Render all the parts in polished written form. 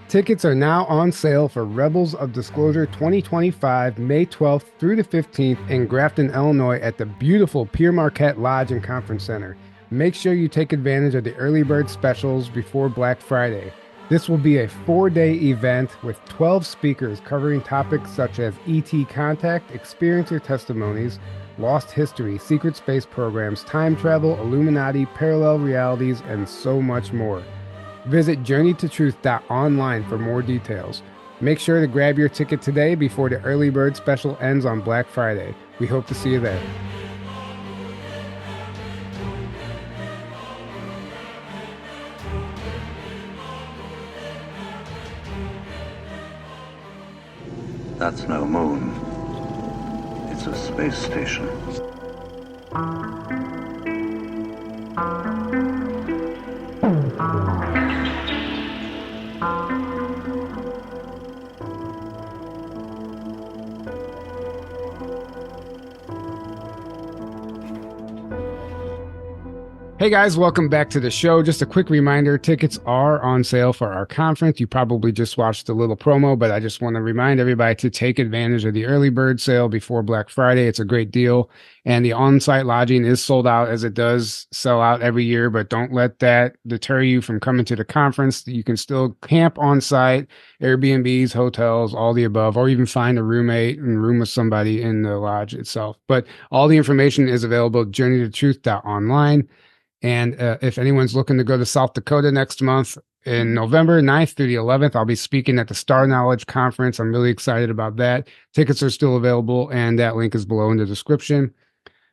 Tickets are now on sale for Rebels of Disclosure 2025, May 12th through the 15th in Grafton, Illinois at the beautiful Pier Marquette Lodge and Conference Center. Make sure you take advantage of the early bird specials before Black Friday. This will be a 4-day event with 12 speakers covering topics such as ET contact, experiencer testimonies, lost history, secret space programs, time travel, Illuminati, parallel realities, and so much more. Visit journeytotruth.online for more details. Make sure to grab your ticket today before the early bird special ends on Black Friday. We hope to see you there. That's no moon. It's a space station. Hey guys, welcome back to the show. Just a quick reminder, tickets are on sale for our conference. You probably just watched a little promo, but I just want to remind everybody to take advantage of the early bird sale before Black Friday. It's a great deal. And the on-site lodging is sold out, as it does sell out every year, but don't let that deter you from coming to the conference. You can still camp on site, Airbnbs, hotels, all the above, or even find a roommate and room with somebody in the lodge itself. But all the information is available at journeytotruth.online. And if anyone's looking to go to South Dakota next month in November 9th through the 11th, I'll be speaking at the Star Knowledge Conference. I'm really excited about that. Tickets are still available, and that link is below in the description.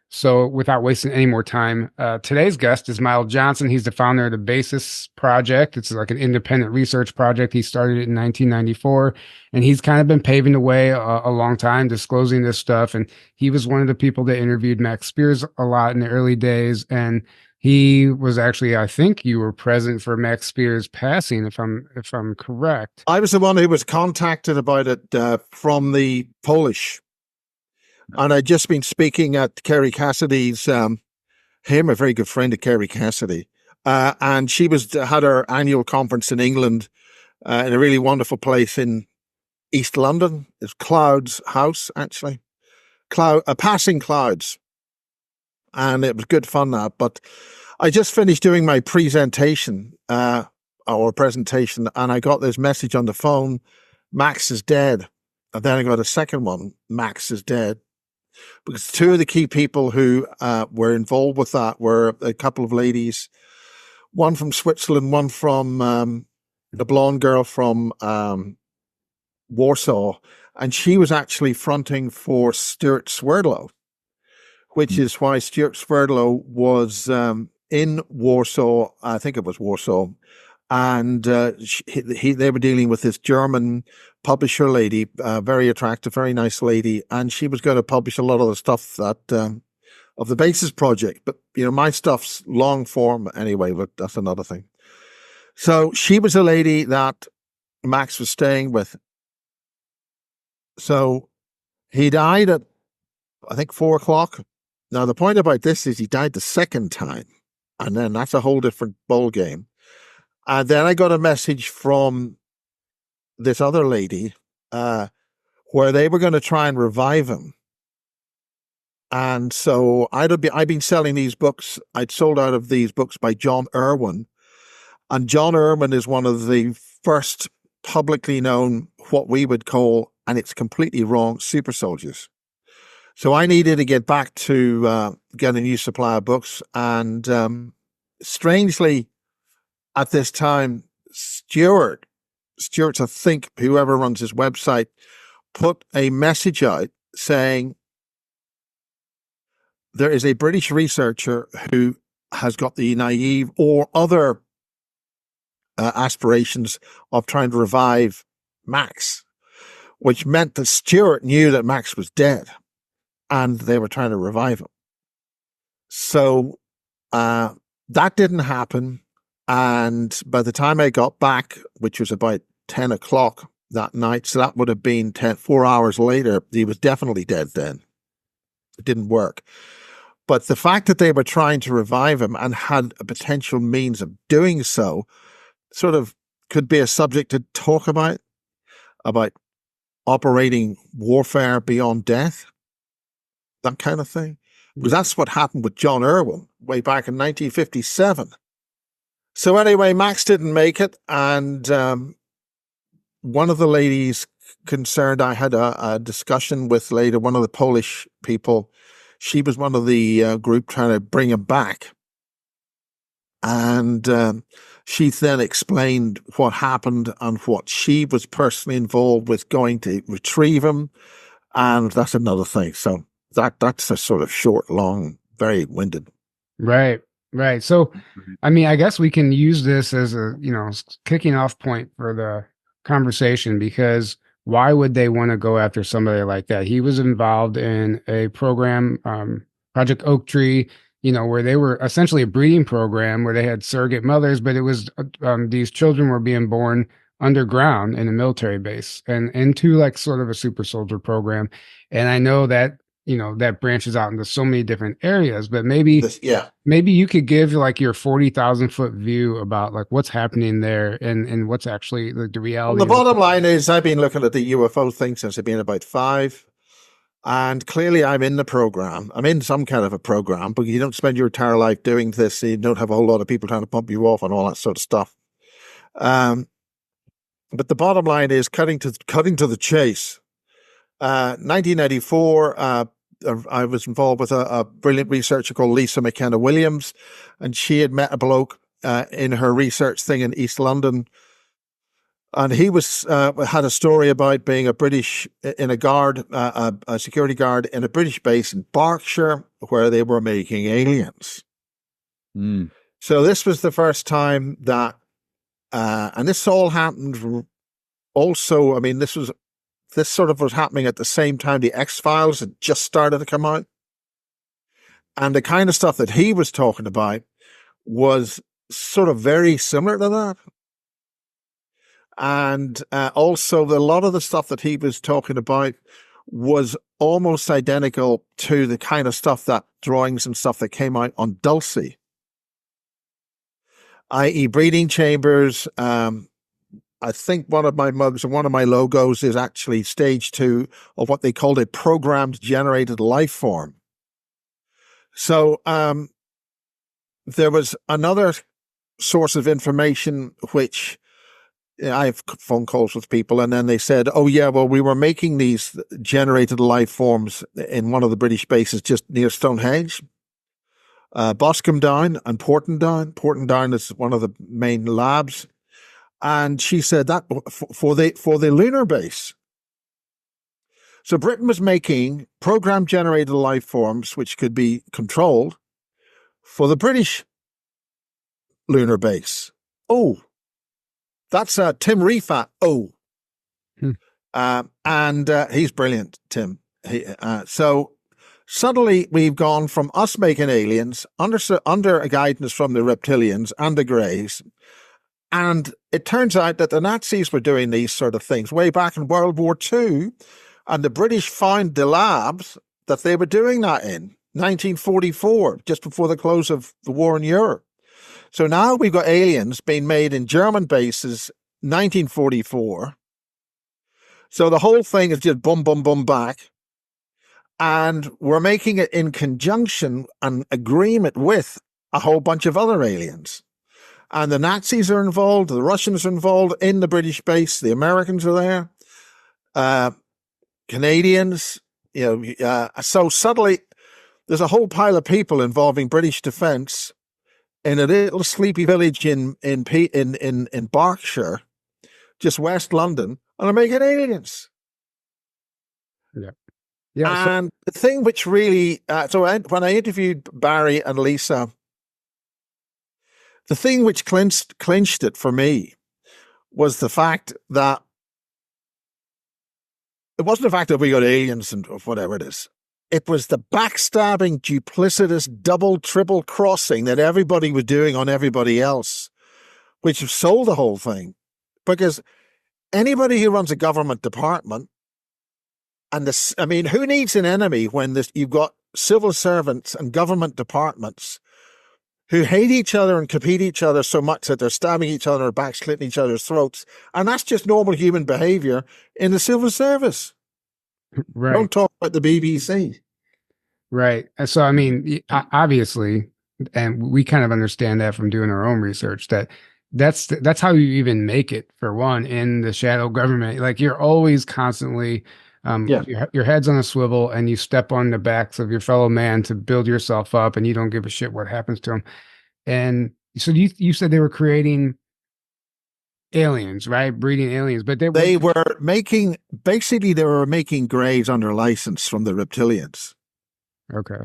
So without wasting any more time, today's guest is Miles Johnston. He's the founder of the Basis Project. It's like an independent research project. He started it in 1994, and he's kind of been paving the way a long time, disclosing this stuff. And he was one of the people that interviewed Max Spiers a lot in the early days. And he was actually, I think you were present for Max Spiers' passing, if I'm correct. I was the one who was contacted about it from the Polish. And I'd just been speaking at Kerry Cassidy's, him, a very good friend of Kerry Cassidy. And she had her annual conference in England in a really wonderful place in East London. It's Cloud's house, actually. Passing Clouds. And it was good fun that. But I just finished doing my presentation, and I got this message on the phone, Max is dead. And then I got a second one, Max is dead. Because two of the key people who were involved with that were a couple of ladies, one from Switzerland, one from the blonde girl from Warsaw. And she was actually fronting for Stuart Swerdlow, which is why Stuart Swerdlow was in Warsaw. I think it was Warsaw. And they were dealing with this German publisher lady, very attractive, very nice lady. And she was going to publish a lot of the stuff that of the Basis Project. But, my stuff's long form anyway, but that's another thing. So she was a lady that Max was staying with. So he died at, I think, 4:00. Now, the point about this is he died the second time, and then that's a whole different ball game. And then I got a message from this other lady where they were going to try and revive him. And so I'd been selling these books. I'd sold out of these books by John Irwin. And John Irwin is one of the first publicly known, what we would call, and it's completely wrong, super soldiers. So I needed to get back to get a new supply of books. And strangely, at this time, Stuart, I think, whoever runs his website, put a message out saying there is a British researcher who has got the naive or other aspirations of trying to revive Max, which meant that Stuart knew that Max was dead. And they were trying to revive him. So that didn't happen. And by the time I got back, which was about 10 o'clock that night, so that would have been 4 hours later, he was definitely dead then. It didn't work. But the fact that they were trying to revive him and had a potential means of doing so sort of could be a subject to talk about operating warfare beyond death, that kind of thing. Because that's what happened with John Irwin way back in 1957. So anyway, Max didn't make it, and one of the ladies concerned, I had a discussion with later, one of the Polish people. She was one of the group trying to bring him back. And she then explained what happened and what she was personally involved with going to retrieve him. And that's another thing. So that's a sort of short, long, very winded. Right. Right. So, I mean, I guess we can use this as a, kicking off point for the conversation, because why would they want to go after somebody like that? He was involved in a program, Project Oak Tree, where they were essentially a breeding program where they had surrogate mothers, but it was these children were being born underground in a military base and into like sort of a super soldier program. And I know that, that branches out into so many different areas, but maybe you could give like your 40,000 foot view about like what's happening there and what's actually like the reality. Well, the bottom line is I've been looking at the UFO thing since I've been about 5. And clearly I'm in the program. I'm in some kind of a program, but you don't spend your entire life doing this. So you don't have a whole lot of people trying to pump you off and all that sort of stuff. But the bottom line is cutting to the chase. 1994, I was involved with a brilliant researcher called Lisa McKenna Williams, and she had met a bloke in her research thing in East London. And he was had a story about being a British in a security guard in a British base in Berkshire where they were making aliens. Mm. So this was the first time that, and this all happened. Also, I mean, this sort of was happening at the same time the X-Files had just started to come out, and the kind of stuff that he was talking about was sort of very similar to that. And also, a lot of the stuff that he was talking about was almost identical to the kind of stuff that drawings and stuff that came out on Dulce, i.e. breeding chambers. I think one of my mugs and one of my logos is actually stage 2 of what they called a programmed generated life form. So there was another source of information which I have phone calls with people, and then they said, oh, yeah, well, we were making these generated life forms in one of the British bases just near Stonehenge, Boscombe Down and Porton Down. Porton Down is one of the main labs. And she said that for the lunar base. So Britain was making program generated life forms which could be controlled for the British lunar base. Oh, that's Tim Refat. Oh, and he's brilliant, Tim. So suddenly we've gone from us making aliens under a guidance from the reptilians and the Greys. And it turns out that the Nazis were doing these sort of things way back in World War II. And the British found the labs that they were doing that in 1944, just before the close of the war in Europe. So now we've got aliens being made in German bases, 1944. So the whole thing is just boom, boom, boom back. And we're making it in conjunction and agreement with a whole bunch of other aliens. And the Nazis are involved, the Russians are involved in the British base, the Americans are there, Canadians, so suddenly there's a whole pile of people involving British defense in a little sleepy village in Berkshire, just West London, and are making aliens. Yeah. And the thing which really, when I interviewed Barry and Lisa, the thing which clinched it for me was the fact that it wasn't the fact that we got aliens and whatever it is. It was the backstabbing, duplicitous, double, triple crossing that everybody was doing on everybody else, which sold the whole thing. Because anybody who runs a government department, who needs an enemy when you've got civil servants and government departments who hate each other and compete each other so much that they're stabbing each other in the back, slitting each other's throats. And that's just normal human behavior in the civil service. Right. Don't talk about the BBC. Right. And so, I mean, obviously, and we kind of understand that from doing our own research, that's how you even make it, for one, in the shadow government. Like, you're always constantly, your head's on a swivel, and you step on the backs of your fellow man to build yourself up, and you don't give a shit what happens to them. And so you said they were creating aliens, right? Breeding aliens, but they were making grades under license from the reptilians. Okay.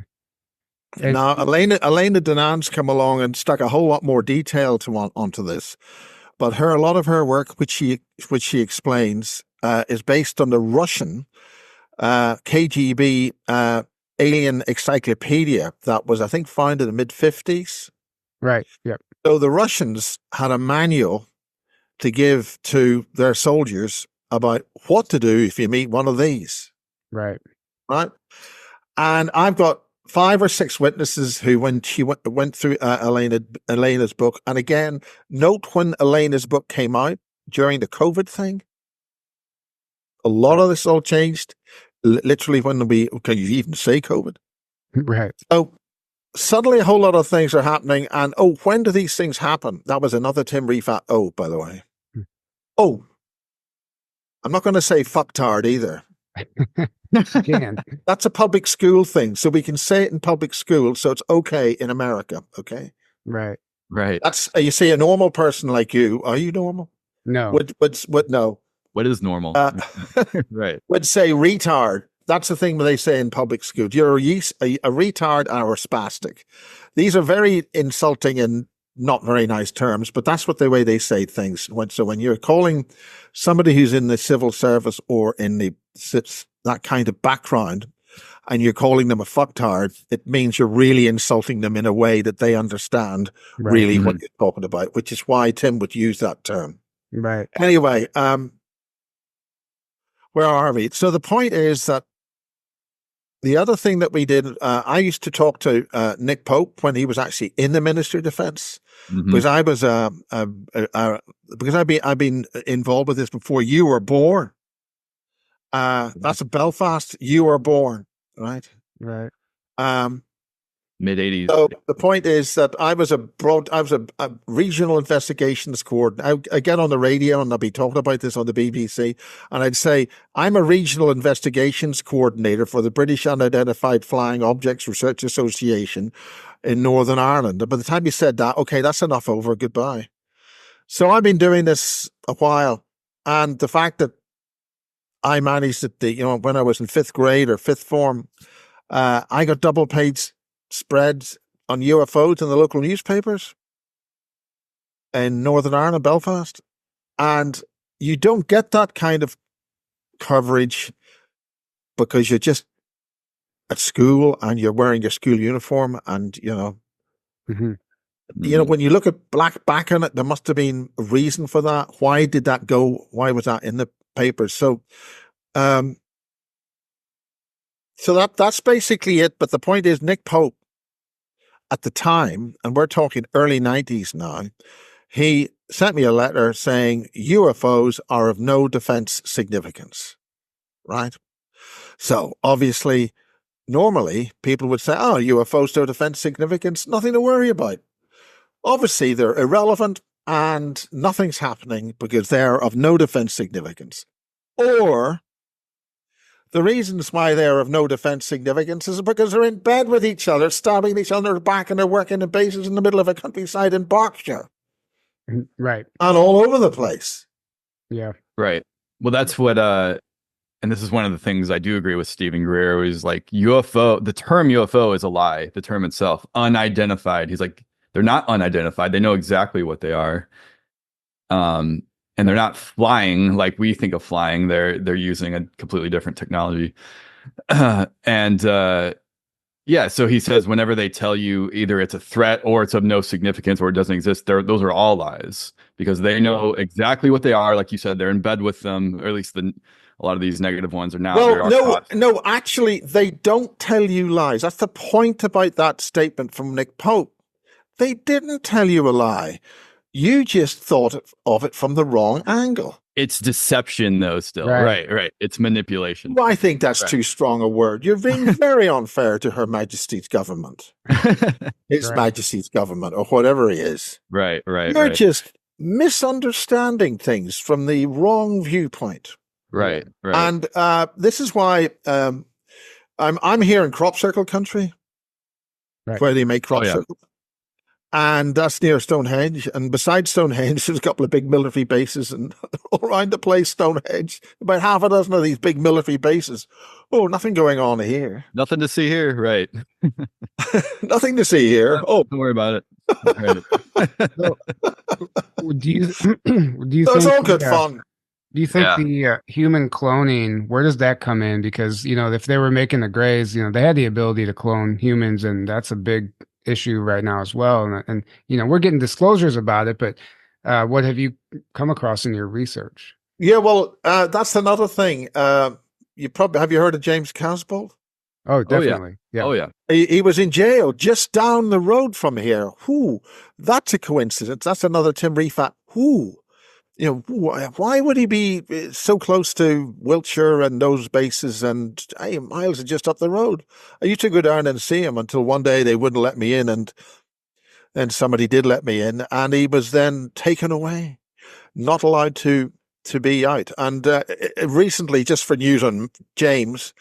And now, Elena Danan's come along and stuck a whole lot more detail onto this, but a lot of her work, which she explains, is based on the Russian KGB alien encyclopedia that was, I think, founded in the mid-50s. Right. Yep. So the Russians had a manual to give to their soldiers about what to do if you meet one of these. Right. Right. And I've got 5 or 6 witnesses who, when she went through Elena's book, and again, note when Elena's book came out during the COVID thing, a lot of this all changed. Literally, can you even say COVID? Right. So suddenly a whole lot of things are happening, and when do these things happen? That was another Tim Reefat. By the way. Oh, I'm not going to say fucktard either. That's a public school thing, so we can say it in public school, so it's okay in America. Okay. Right. That's you see, a normal person like you. Are you normal? No. No. What is normal? Right. Would say retard. That's the thing they say in public school. You're a retard or a spastic. These are very insulting and not very nice terms, but that's the way they say things. So when you're calling somebody who's in the civil service or in that kind of background, and you're calling them a fucktard, it means you're really insulting them in a way that they understand really what you're talking about, which is why Tim would use that term. Right. Anyway, where are we? So the point is that the other thing that we did, I used to talk to Nick Pope when he was actually in the Ministry of Defence, because I was because I've been involved with this before you were born. That's a Belfast. You were born, right? Right. Mid-80s. So the point is that I was a regional investigations coordinator. I get on the radio and I'll be talking about this on the BBC, and I'd say I'm a regional investigations coordinator for the British Unidentified Flying Objects Research Association in Northern Ireland. And by the time you said that, okay, that's enough. Over. Goodbye. So I've been doing this a while, and the fact that I managed it, when I was in 5th grade or 5th form, I got double page spreads on UFOs in the local newspapers in Northern Ireland, Belfast. And you don't get that kind of coverage because you're just at school and you're wearing your school uniform, and when you look at back on it, there must have been a reason for that. Why did that go? Why was that in the papers? So that's basically it. But the point is, Nick Pope at the time, and we're talking early 90s now, he sent me a letter saying UFOs are of no defense significance, right? So obviously, normally people would say, UFOs to defense significance, nothing to worry about. Obviously, they're irrelevant and nothing's happening because they're of no defense significance. Or the reasons why they're of no defense significance is because they're in bed with each other, stabbing each other back, and they're working in bases in the middle of a countryside in Berkshire. Right. And all over the place. Yeah. Right. Well, that's what, and this is one of the things I do agree with Stephen Greer, is like UFO, the term UFO is a lie, the term itself, unidentified. He's like, they're not unidentified. They know exactly what they are. And they're not flying like we think of flying. They're using a completely different technology. So he says whenever they tell you either it's a threat or it's of no significance or it doesn't exist, those are all lies, because they know exactly what they are. Like you said, they're in bed with them, or at least a lot of these negative ones are now. Well, no, actually, they don't tell you lies. That's the point about that statement from Nick Pope. They didn't tell you a lie. You just thought of it from the wrong angle. It's deception, though, still. Right. Right. It's manipulation. Well, I think that's too strong a word. You're being very unfair to Her Majesty's government. His Right. Majesty's government, or whatever he is. Right. You're just misunderstanding things from the wrong viewpoint. Right. And this is why I'm here in crop circle country, where they make crop circles. And that's near Stonehenge. And beside Stonehenge, there's a couple of big military bases, and all around the place, Stonehenge, about half a dozen of these big military bases. Oh, nothing going on here. Nothing to see here. Right. Nothing to see here. Oh, don't worry about it. Right. So, do you that's think all good fun. Do you think the human cloning, where does that come in? Because, if they were making the Greys, they had the ability to clone humans, and that's a big issue right now as well. And we're getting disclosures about it, but what have you come across in your research? Yeah, well, that's another thing. Have you heard of James Casbolt? Oh, definitely. Oh, yeah. He was in jail just down the road from here. That's a coincidence. That's another Tim Reef fact. Why would he be so close to Wiltshire and those bases? And hey, Miles is just up the road. I used to go down and see him until one day they wouldn't let me in, and then somebody did let me in, and he was then taken away, not allowed to be out. And recently, just for news on James,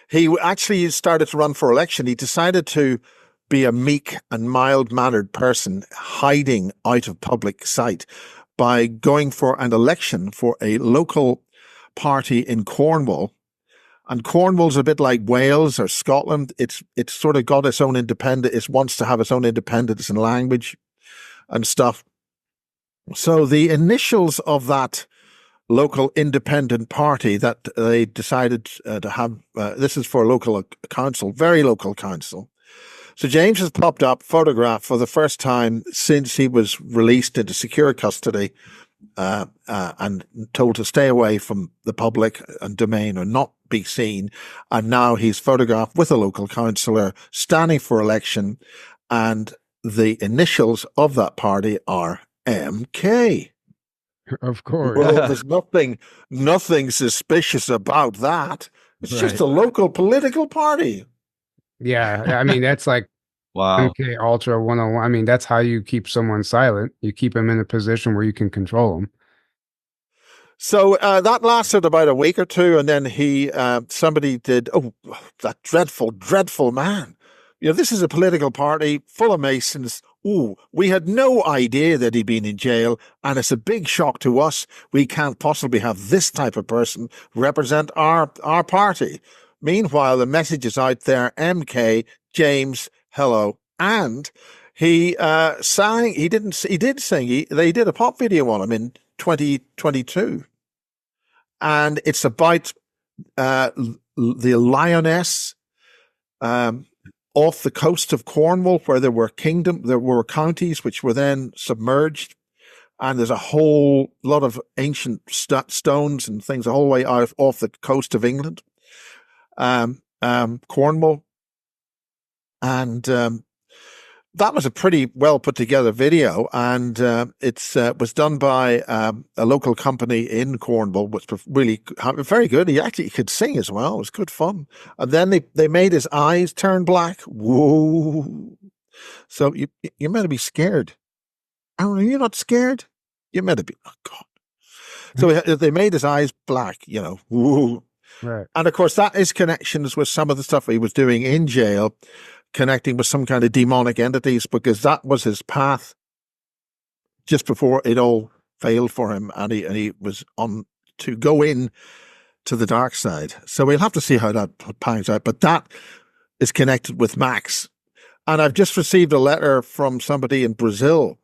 he actually started to run for election. He decided to be a meek and mild-mannered person hiding out of public sight by going for an election for a local party in Cornwall. And Cornwall's a bit like Wales or Scotland. It's sort of got its own independence. It wants to have its own independence and language and stuff. So the initials of that local independent party that they decided to have, this is for a local council, very local council. So James has popped up, photographed for the first time since he was released into secure custody and told to stay away from the public and domain or not be seen. And now he's photographed with a local councillor standing for election, and the initials of that party are MK. Of course. Well, there's nothing suspicious about that. It's just a local political party. Yeah, I mean, that's like wow. MK Ultra 101. I mean, that's how you keep someone silent. You keep them in a position where you can control them. So that lasted about a week or two, and then somebody did, that dreadful man. This is a political party full of Masons. We had no idea that he'd been in jail, and it's a big shock to us. We can't possibly have this type of person represent our party. Meanwhile, the message is out there, MK, James, hello. And he sang, they did a pop video on him in 2022. And it's about the lioness off the coast of Cornwall, where there were counties which were then submerged. And there's a whole lot of ancient stones and things the whole way off the coast of England. Cornwall, and that was a pretty well put together video, and it was done by a local company in Cornwall, which was really very good. He actually could sing as well. It was good fun. And then they made his eyes turn black. Whoa! So you're meant to be scared. Are you not scared? You're meant to be. Oh God! So they made his eyes black. Whoa. Right. And of course, that is connections with some of the stuff he was doing in jail, connecting with some kind of demonic entities, because that was his path just before it all failed for him, and he was on to go in to the dark side. So we'll have to see how that pans out. But that is connected with Max. And I've just received a letter from somebody in Brazil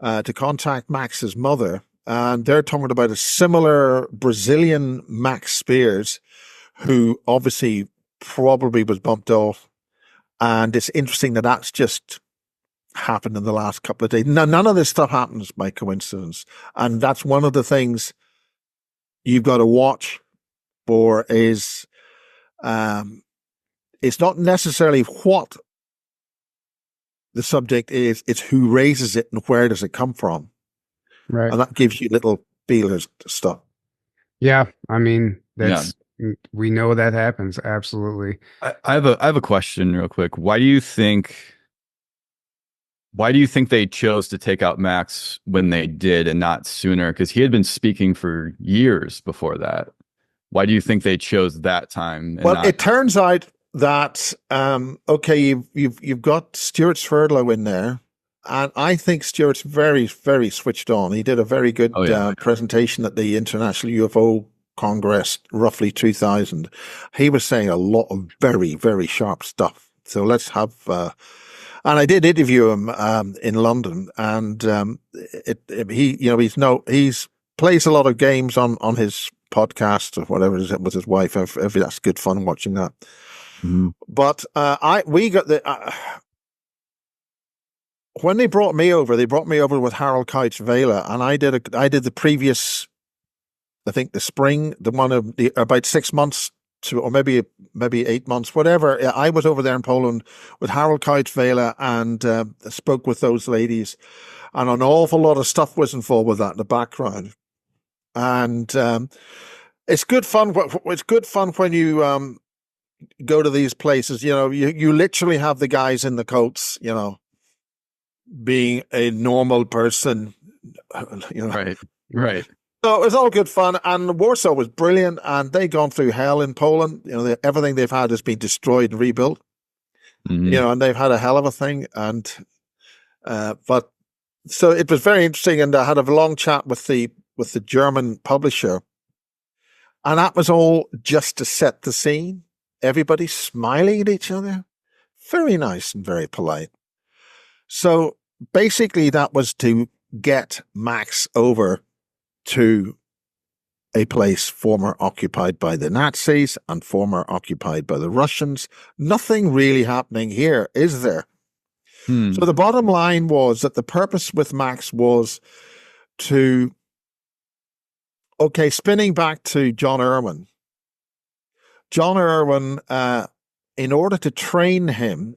to contact Max's mother. And they're talking about a similar Brazilian Max Spiers, who obviously probably was bumped off. And it's interesting that that's just happened in the last couple of days. Now, none of this stuff happens by coincidence. And that's one of the things you've got to watch for is it's not necessarily what the subject is it's who raises it and where does it come from, Right. and that gives you little feelers to stuff. Yeah. I mean, we know that happens. Absolutely. I have a question real quick. Why do you think they chose to take out Max when they did and not sooner? Because he had been speaking for years before that. Why do you think they chose that time? And Well, it turns out that okay, you've got Stuart Sverdlow in there, and I think Stuart's very, very switched on. He did a very good presentation at the International UFO Congress, roughly 2000. He was saying a lot of very, very sharp stuff. So let's have. And I did interview him in London, and he's plays a lot of games on his podcast or whatever it is with his wife. That's good fun watching that. Mm-hmm. But we got when they brought me over with Harold Couch Vela, and I did the previous, I think the spring, the one of the about 6 months to, or maybe 8 months, whatever. I was over there in Poland with Harold Couch Vela and spoke with those ladies, and an awful lot of stuff was involved with that in the background. And it's good fun. It's good fun when you go to these places. You know, you literally have the guys in the coats, you know, being a normal person. You know, right. So it was all good fun, and Warsaw was brilliant, and they've gone through hell in Poland. You know, everything they've had has been destroyed and rebuilt. Mm-hmm. You know, and they've had a hell of a thing. And but so it was very interesting, and I had a long chat with the German publisher, and that was all just to set the scene. Everybody smiling at each other, very nice and very polite. So basically, that was to get Max over to a place former occupied by the Nazis and former occupied by the Russians. Nothing really happening here, is there? So the bottom line was that the purpose with Max was to, spinning back to John Irwin. John Irwin, in order to train him,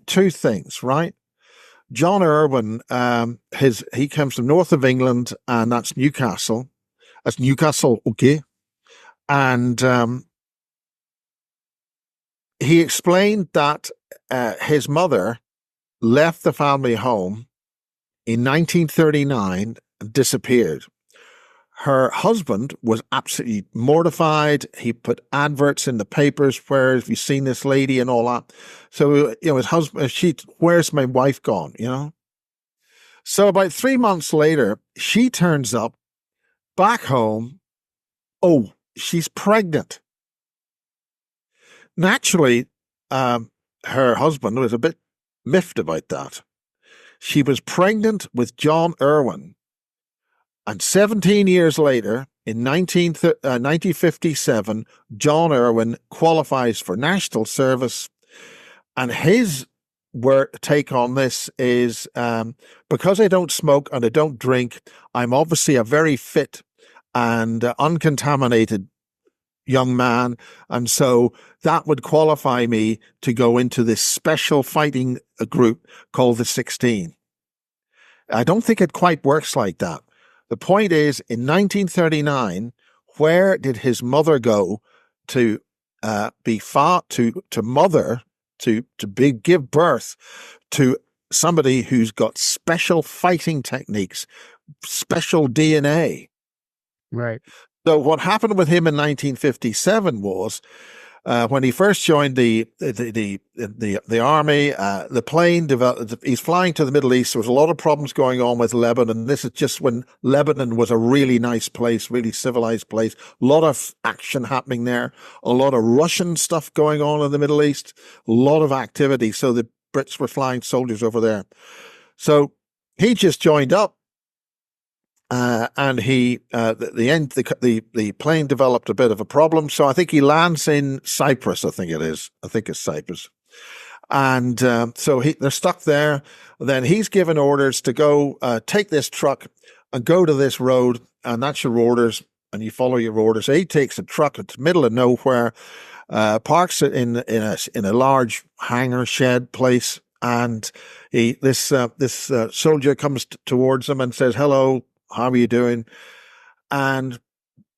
two things, right? John Irwin, he comes from north of England, and that's Newcastle. That's Newcastle, okay. And he explained that his mother left the family home in 1939 and disappeared. Her husband was absolutely mortified. He put adverts in the papers, where have you seen this lady and all that. So, you know, his husband, where's my wife gone, you know? So about 3 months later, she turns up back home. Oh, she's pregnant. Naturally, her husband was a bit miffed about that. She was pregnant with John Irwin. And 17 years later, in 1957, John Irwin qualifies for national service. And his take on this is, because I don't smoke and I don't drink, I'm obviously a very fit and uncontaminated young man. And so that would qualify me to go into this special fighting group called the 16. I don't think it quite works like that. The point is, in 1939, where did his mother go to give birth to somebody who's got special fighting techniques, special DNA? Right. So what happened with him in 1957 was, when he first joined the army, the plane developed. He's flying to the Middle East. There was a lot of problems going on with Lebanon. This is just when Lebanon was a really nice place, really civilized place. A lot of action happening there. A lot of Russian stuff going on in the Middle East. A lot of activity. So the Brits were flying soldiers over there. So he just joined up. And the plane developed a bit of a problem. So I think he lands in Cyprus. I think it's Cyprus. And, so they're stuck there. Then he's given orders to go, take this truck and go to this road. And that's your orders. And you follow your orders. So he takes a truck at the middle of nowhere, parks it in a large hangar shed place. And this soldier comes towards him and says, "Hello, how are you doing?" And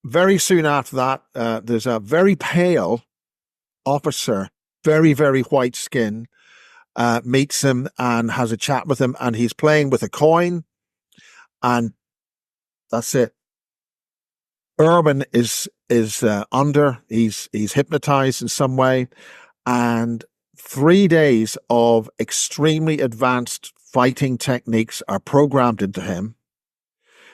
very soon after that, there's a very pale officer, very, very white skin, meets him and has a chat with him, and he's playing with a coin, and that's it. Irwin is under. He's hypnotized in some way, and 3 days of extremely advanced fighting techniques are programmed into him.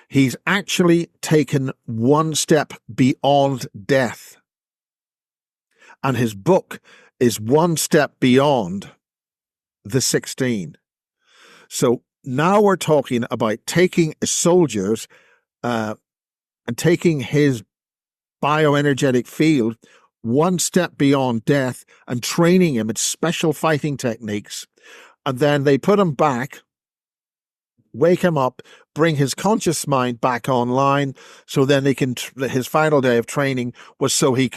He's actually taken one step beyond death, and his book is one step beyond the 16. So now we're talking about taking soldiers and taking his bioenergetic field one step beyond death and training him in special fighting techniques. And then they put him back, wake him up, bring his conscious mind back online. So then his final day of training was so he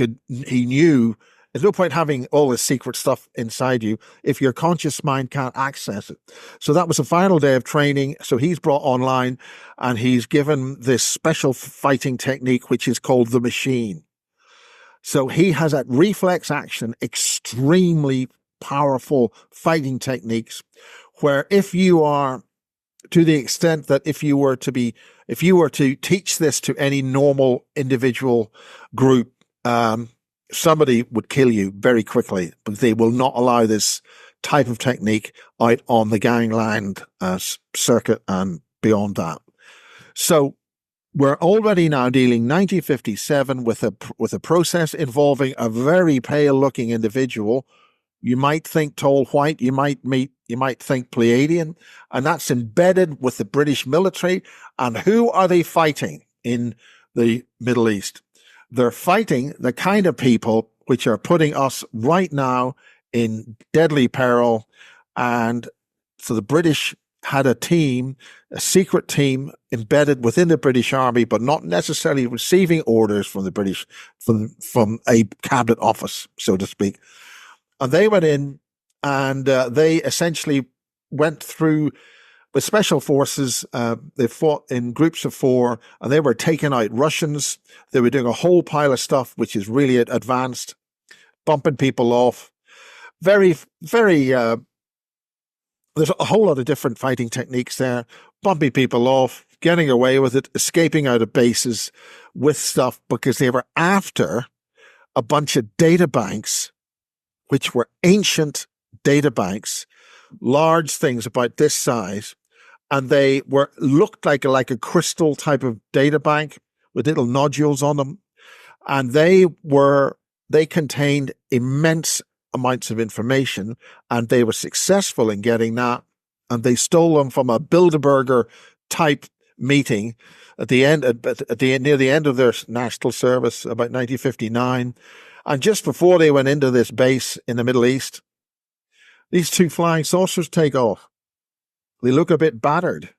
knew there's no point having all this secret stuff inside you if your conscious mind can't access it. So that was the final day of training. So he's brought online and he's given this special fighting technique, which is called the machine. So he has that reflex action, extremely powerful fighting techniques where if you are to the extent that if you were to teach this to any normal individual group, somebody would kill you very quickly, but they will not allow this type of technique out on the gangland circuit and beyond that. So we're already now dealing 1957 with a process involving a very pale-looking individual. You might think tall white, you might think Pleiadian, and that's embedded with the British military. And who are they fighting in the Middle East? They're fighting the kind of people which are putting us right now in deadly peril. And so the British had a secret team embedded within the British Army, but not necessarily receiving orders from the British, from a cabinet office, so to speak. And they went in and they essentially went through with special forces. They fought in groups of 4 and they were taking out Russians. They were doing a whole pile of stuff, which is really advanced, bumping people off. Very, very, there's a whole lot of different fighting techniques there, bumping people off, getting away with it, escaping out of bases with stuff because they were after a bunch of data banks, which were ancient data banks, large things about this size, and they looked like a crystal type of data bank with little nodules on them, and they contained immense amounts of information, and they were successful in getting that, and they stole them from a Bilderberger type meeting at the end, near the end of their national service, about 1959. And just before they went into this base in the Middle East, these 2 flying saucers take off. They look a bit battered.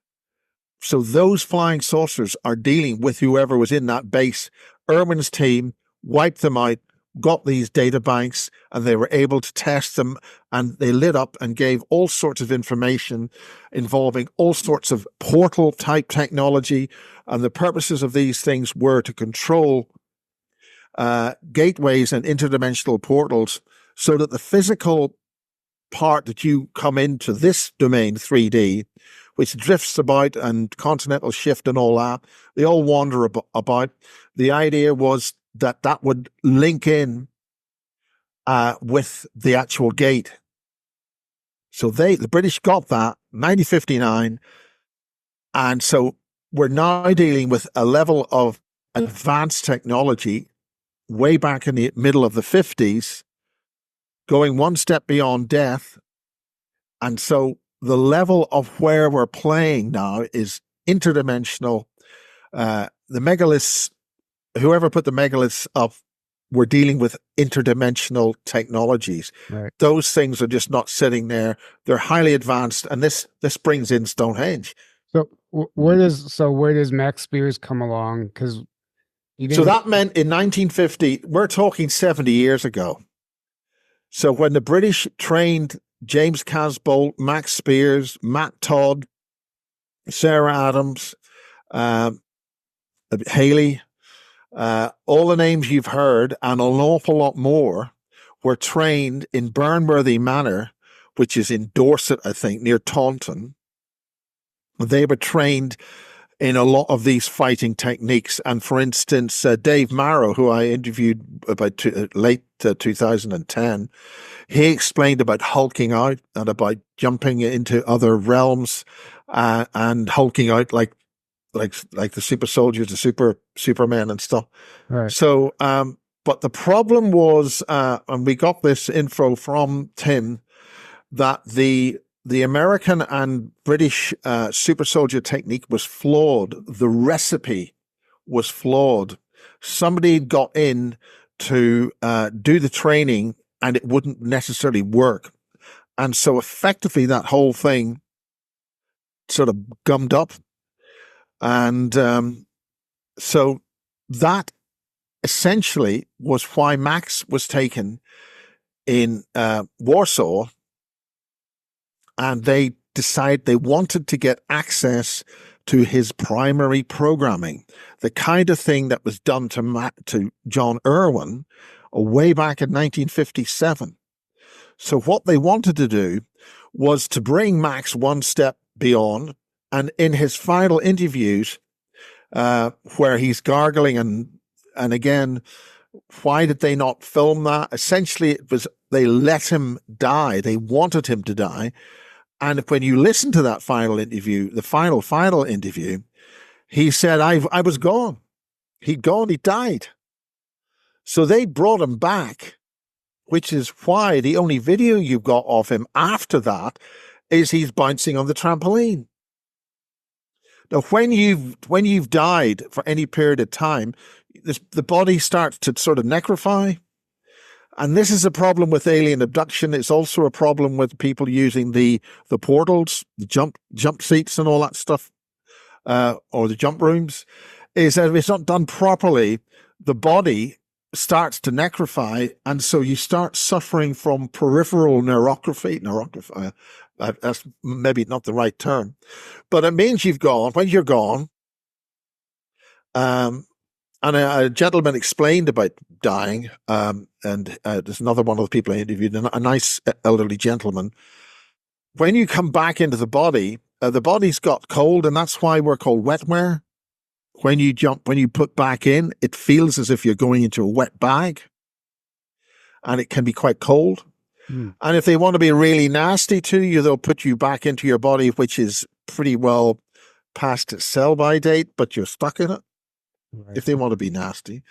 So those flying saucers are dealing with whoever was in that base. Irwin's team wiped them out, got these data banks, and they were able to test them, and they lit up and gave all sorts of information involving all sorts of portal type technology. And the purposes of these things were to control gateways and interdimensional portals so that the physical part that you come into this domain 3D, which drifts about and continental shift and all that, they all wander about. The idea was that would link in with the actual gate. So the British got that 1959, and so we're now dealing with a level of advanced technology way back in the middle of the 50s, going one step beyond death. And so the level of where we're playing now is interdimensional. The megaliths, whoever put the megaliths up, we're dealing with interdimensional technologies. Right. Those things are just not sitting there. They're highly advanced, and this brings in Stonehenge. So where does Max Spiers come along? Because so that meant in 1950, we're talking 70 years ago. So when the British trained James Casbolt, Max Spiers, Matt Todd, Sarah Adams, Haley, all the names you've heard and an awful lot more were trained in Burnworthy Manor, which is in Dorset, I think, near Taunton. They were trained in a lot of these fighting techniques. And for instance, Dave Marrow, who I interviewed about late 2010, he explained about hulking out and about jumping into other realms and hulking out like the super soldiers, the Supermen and stuff. Right. So, but the problem was, and we got this info from Tim, that the American and British super soldier technique was flawed. The recipe was flawed. Somebody got in to do the training and it wouldn't necessarily work. And so effectively that whole thing sort of gummed up. And so that essentially was why Max was taken in Warsaw. And they decided they wanted to get access to his primary programming, the kind of thing that was done to John Irwin way back in 1957. So what they wanted to do was to bring Max one step beyond. And in his final interviews, where he's gargling and again, why did they not film that? Essentially, it was they let him die. They wanted him to die. And when you listen to that final interview, the final interview, he said, I was gone. He'd gone, he died. So they brought him back, which is why the only video you've got of him after that is he's bouncing on the trampoline. Now, when you've died for any period of time, the body starts to sort of necrofy. And this is a problem with alien abduction. It's also a problem with people using the portals, the jump seats and all that stuff, or the jump rooms, is that if it's not done properly, the body starts to necrofy. And so you start suffering from peripheral neurography. That's maybe not the right term, but it means when you're gone, and a gentleman explained about dying, and there's another one of the people I interviewed, a nice elderly gentleman. When you come back into the body's got cold, and that's why we're called wetware. When you put back in, it feels as if you're going into a wet bag, and it can be quite cold. And if they want to be really nasty to you, they'll put you back into your body, which is pretty well past its sell-by date, but you're stuck in it. Right. If they want to be nasty.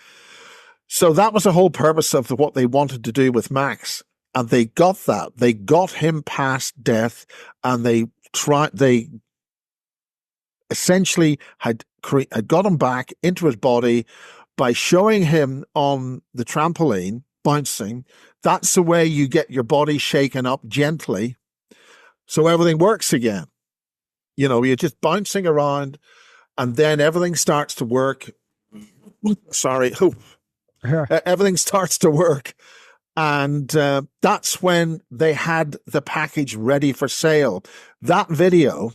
So that was the whole purpose of what they wanted to do with Max. And they got that. They got him past death, and they essentially had got him back into his body by showing him on the trampoline, bouncing. That's the way you get your body shaken up gently so everything works again. You're just bouncing around, and then everything starts to work. Sorry. Everything starts to work. And that's when they had the package ready for sale. That video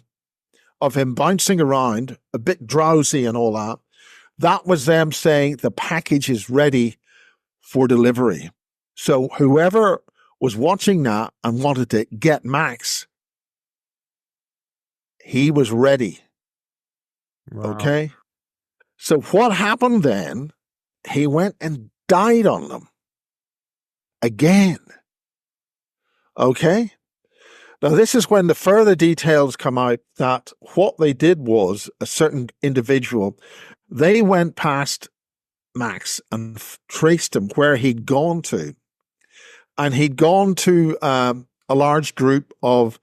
of him bouncing around, a bit drowsy and all that was them saying the package is ready for delivery. So whoever was watching that and wanted to get Max, he was ready. Wow. Okay? So what happened then, he went and died on them again. Okay? Now, this is when the further details come out that what they did was a certain individual, they went past Max and traced him where he'd gone to. And he'd gone to a large group of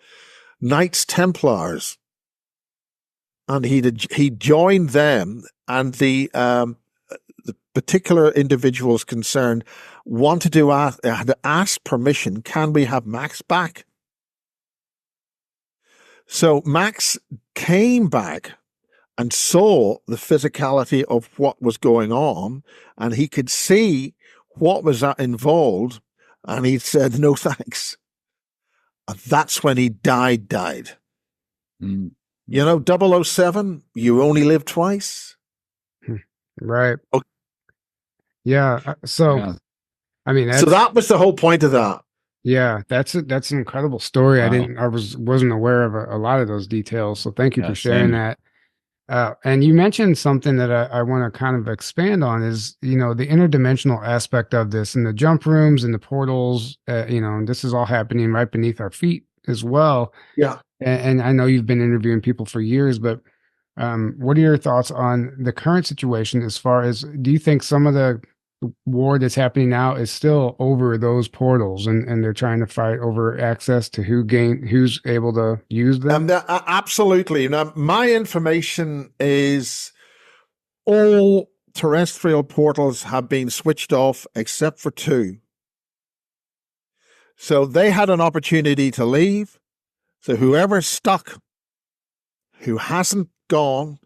Knights Templars. And he joined them, and the particular individuals concerned wanted to ask permission, can we have Max back? So Max came back and saw the physicality of what was going on, and he could see what was involved, and he said, no thanks. And that's when he died. Mm. You know, 007, you only live twice. Right. Okay. Yeah. So, Yeah. I mean, So that was the whole point of that. yeah, that's an incredible story. Wow. I wasn't aware of a lot of those details. So thank you Yeah, for sharing same. that. And you mentioned something that I want to kind of expand on is, you know, the interdimensional aspect of this and the jump rooms and the portals, you know, and this is all happening right beneath our feet as well. Yeah. And I know you've been interviewing people for years, but what are your thoughts on the current situation as far as, do you think some of the war that's happening now is still over those portals and they're trying to fight over access to who's able to use them? Absolutely. Now, my information is all terrestrial portals have been switched off except for 2. So they had an opportunity to leave. So whoever's stuck, who hasn't gone,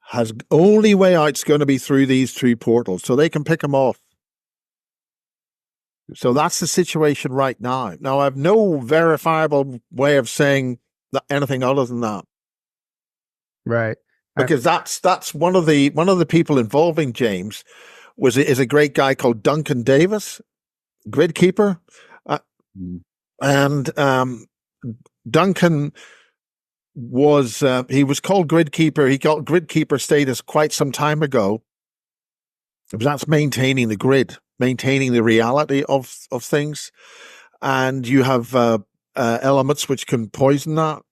has only way out's going to be through these 2 portals, so they can pick them off. So that's the situation right now. Now, I have no verifiable way of saying anything other than that, Right. because that's one of the people involving James is a great guy called Duncan Davis, grid keeper, and Duncan was he was called grid keeper. He got grid keeper status quite some time ago. That's maintaining the grid, maintaining the reality of things, and you have elements which can poison that.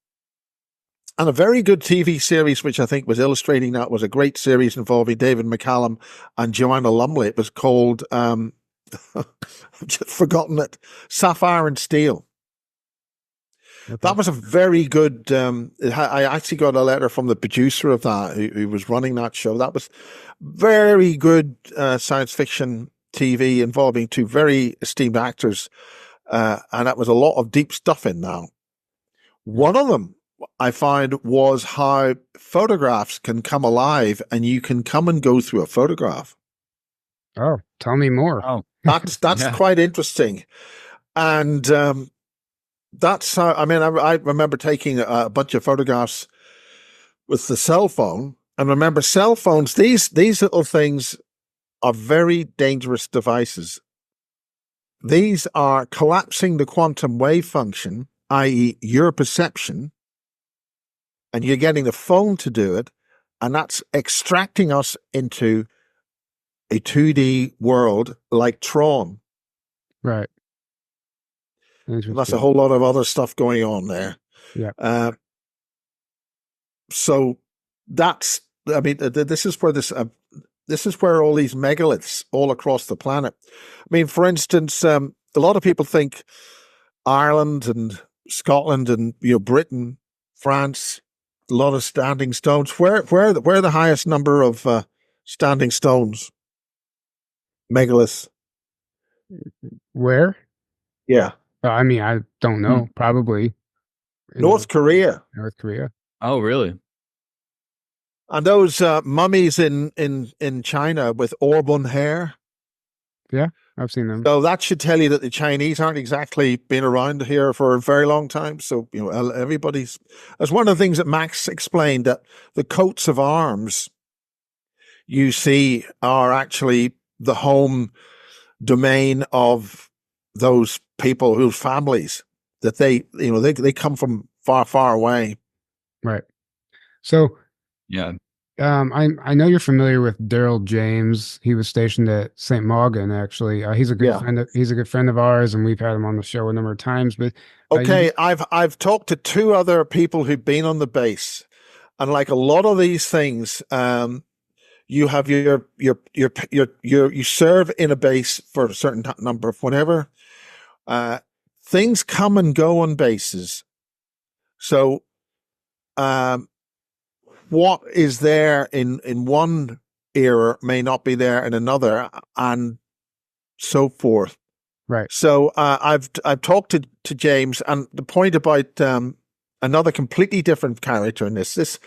And a very good TV series, which I think was illustrating that, was a great series involving David McCallum and Joanna Lumley. It was called I've just forgotten it, Sapphire and Steel. Okay. That was a very good. I actually got a letter from the producer of that, who was running that show. That was very good science fiction TV involving 2 very esteemed actors, and that was a lot of deep stuff in now. One of them I found was how photographs can come alive, and you can come and go through a photograph. Oh, tell me more. Oh, that's yeah. quite interesting, and that's how. I mean, I remember taking a bunch of photographs with the cell phone, and remember, cell phones, these little things are very dangerous devices. These are collapsing the quantum wave function, i.e. your perception, and you're getting the phone to do it, and that's extracting us into a 2D world like Tron. Right. That's a whole lot of other stuff going on there. Yeah. So that's, I mean, this is where all these megaliths all across the planet. I mean, for instance, a lot of people think Ireland and Scotland and Britain, France, a lot of standing stones. Where the highest number of standing stones, megaliths? Where? Yeah. I mean, I don't know. Probably North Korea. North Korea. Oh, really? And those mummies in China with auburn hair. Yeah, I've seen them. So that should tell you that the Chinese aren't exactly been around here for a very long time. So, everybody's... That's one of the things that Max explained, that the coats of arms you see are actually the home domain of those people, whose families, that they come from far, far away. Right. So, yeah. I know you're familiar with Daryl James. He was stationed at St. Maughan, actually. He's a good friend. He's a good friend of ours, and we've had him on the show a number of times. But okay, I've talked to 2 other people who've been on the base, and like a lot of these things, you have you serve in a base for a certain number of whenever. Things come and go on bases. So, what is there in one era may not be there in another, and so forth. Right. So, I've talked to James, and the point about another completely different character in this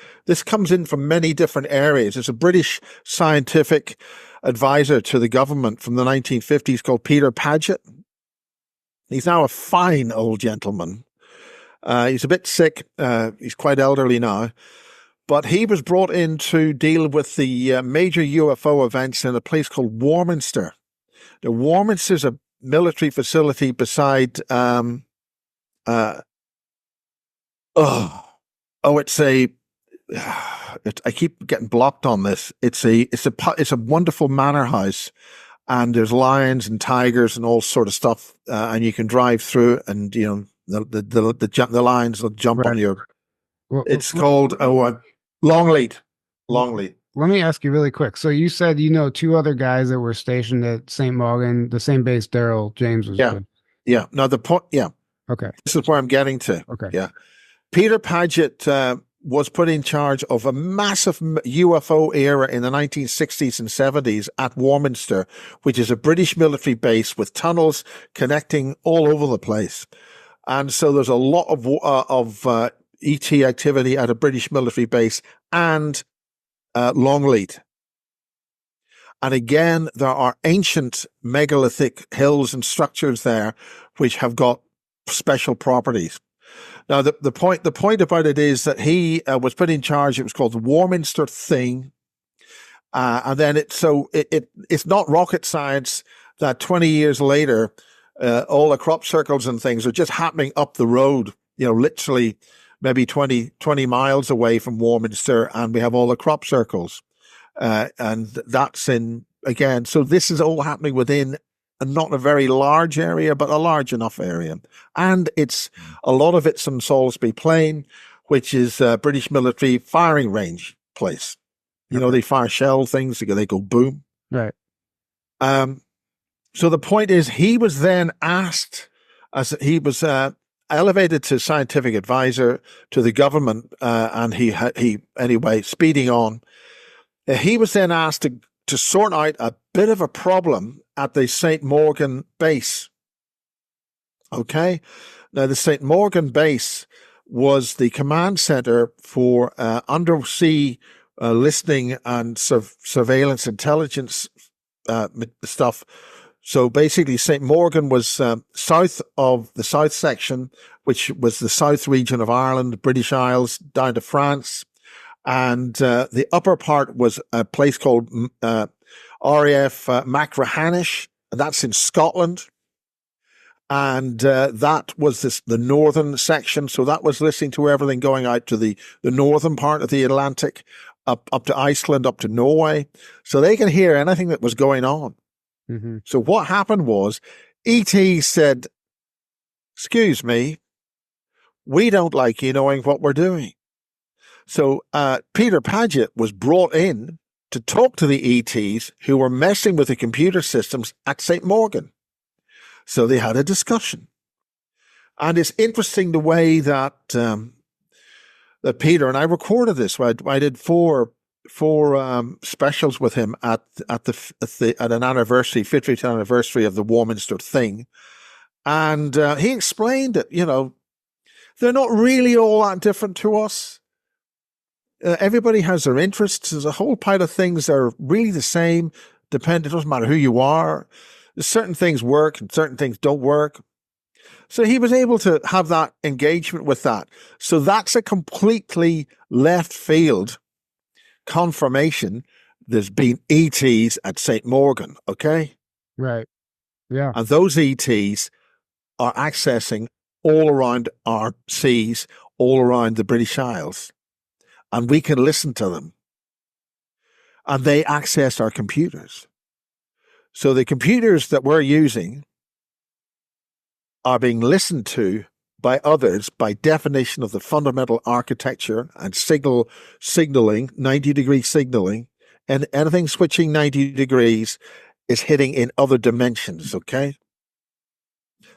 comes in from many different areas. It's a British scientific advisor to the government from the 1950s called Peter Paget. He's now a fine old gentleman. He's a bit sick. He's quite elderly now. But he was brought in to deal with the major UFO events in a place called Warminster. The Warminster is a military facility beside, it's a, I keep getting blocked on this. It's a wonderful manor house, and there's lions and tigers and all sort of stuff, and you can drive through, and you know the lions will jump on you. Well, it's called Longleat. Longleat. Let me ask you really quick. So you said you know two other guys that were stationed at St. Morgan, the same base Daryl James was with. Yeah. Now the point. Yeah. Okay. This is where I'm getting to. Okay. Yeah. Peter Paget was put in charge of a massive UFO era in the 1960s and 70s at Warminster, which is a British military base with tunnels connecting all over the place. And so there's a lot of ET activity at a British military base and Longleat. And again, there are ancient megalithic hills and structures there which have got special properties. Now, the point about it is that he was put in charge. It was called the Warminster Thing, and then it's not rocket science that 20 years later, all the crop circles and things are just happening up the road. You know, literally maybe 20 miles away from Warminster, and we have all the crop circles, and that's in again. So this is all happening within not a very large area, but a large enough area. And a lot of it's on Salisbury Plain, which is a British military firing range place. You know, they fire shell things, they go boom. Right. So the point is, he was then asked, as he was elevated to scientific advisor to the government, and he anyway, speeding on, he was then asked to sort out a bit of a problem at the St. Morgan base. Okay. Now, the St. Morgan base was the command center for undersea listening and surveillance intelligence stuff. So basically, St. Morgan was south of the south section, which was the south region of Ireland, British Isles, down to France. And the upper part was a place called RAF Machrihanish, and that's in Scotland. And that was the northern section. So that was listening to everything going out to the northern part of the Atlantic, up to Iceland, up to Norway. So they can hear anything that was going on. Mm-hmm. So what happened was ET said, "Excuse me, we don't like you knowing what we're doing." So Peter Paget was brought in to talk to the ETs who were messing with the computer systems at St. Morgan. So they had a discussion. And it's interesting the way that that Peter, and I recorded this, I did four specials with him at an anniversary, 50th anniversary of the Warminster Thing. And he explained that, you know, they're not really all that different to us. Everybody has their interests. There's a whole pile of things that are really the same. It doesn't matter who you are. Certain things work and certain things don't work. So he was able to have that engagement with that. So that's a completely left field confirmation. There's been ETs at St. Morgan, okay? Right. Yeah. And those ETs are accessing all around our seas, all around the British Isles. And we can listen to them. And they access our computers. So the computers that we're using are being listened to by others by definition of the fundamental architecture and signaling, 90-degree signaling, and anything switching 90 degrees is hitting in other dimensions, okay?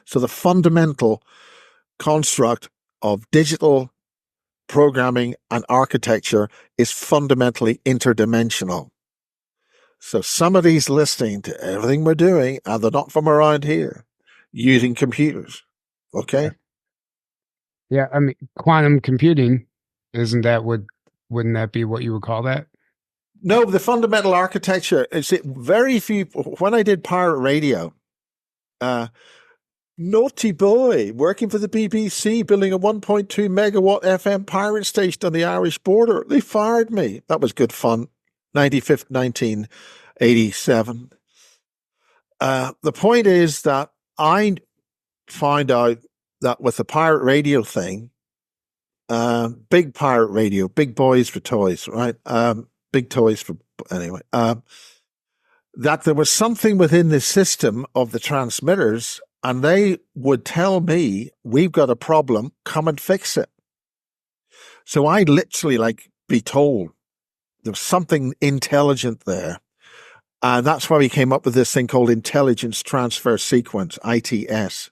So the fundamental construct of digital programming and architecture is fundamentally interdimensional. So somebody's listening to everything we're doing, and they're not from around here, using computers. Okay? Yeah, I mean, quantum computing, wouldn't that be what you would call that? No, the fundamental architecture is very few. When I did pirate radio, Naughty boy, working for the BBC, building a 1.2 megawatt FM pirate station on the Irish border. They fired me. That was good fun. 95th, 1987. The point is that I find out that with the pirate radio thing, big pirate radio, big boys for toys, right? Big toys for, anyway, that there was something within the system of the transmitters, and they would tell me, we've got a problem, come and fix it. So I'd literally be told there was something intelligent there. And that's why we came up with this thing called Intelligence Transfer Sequence, ITS.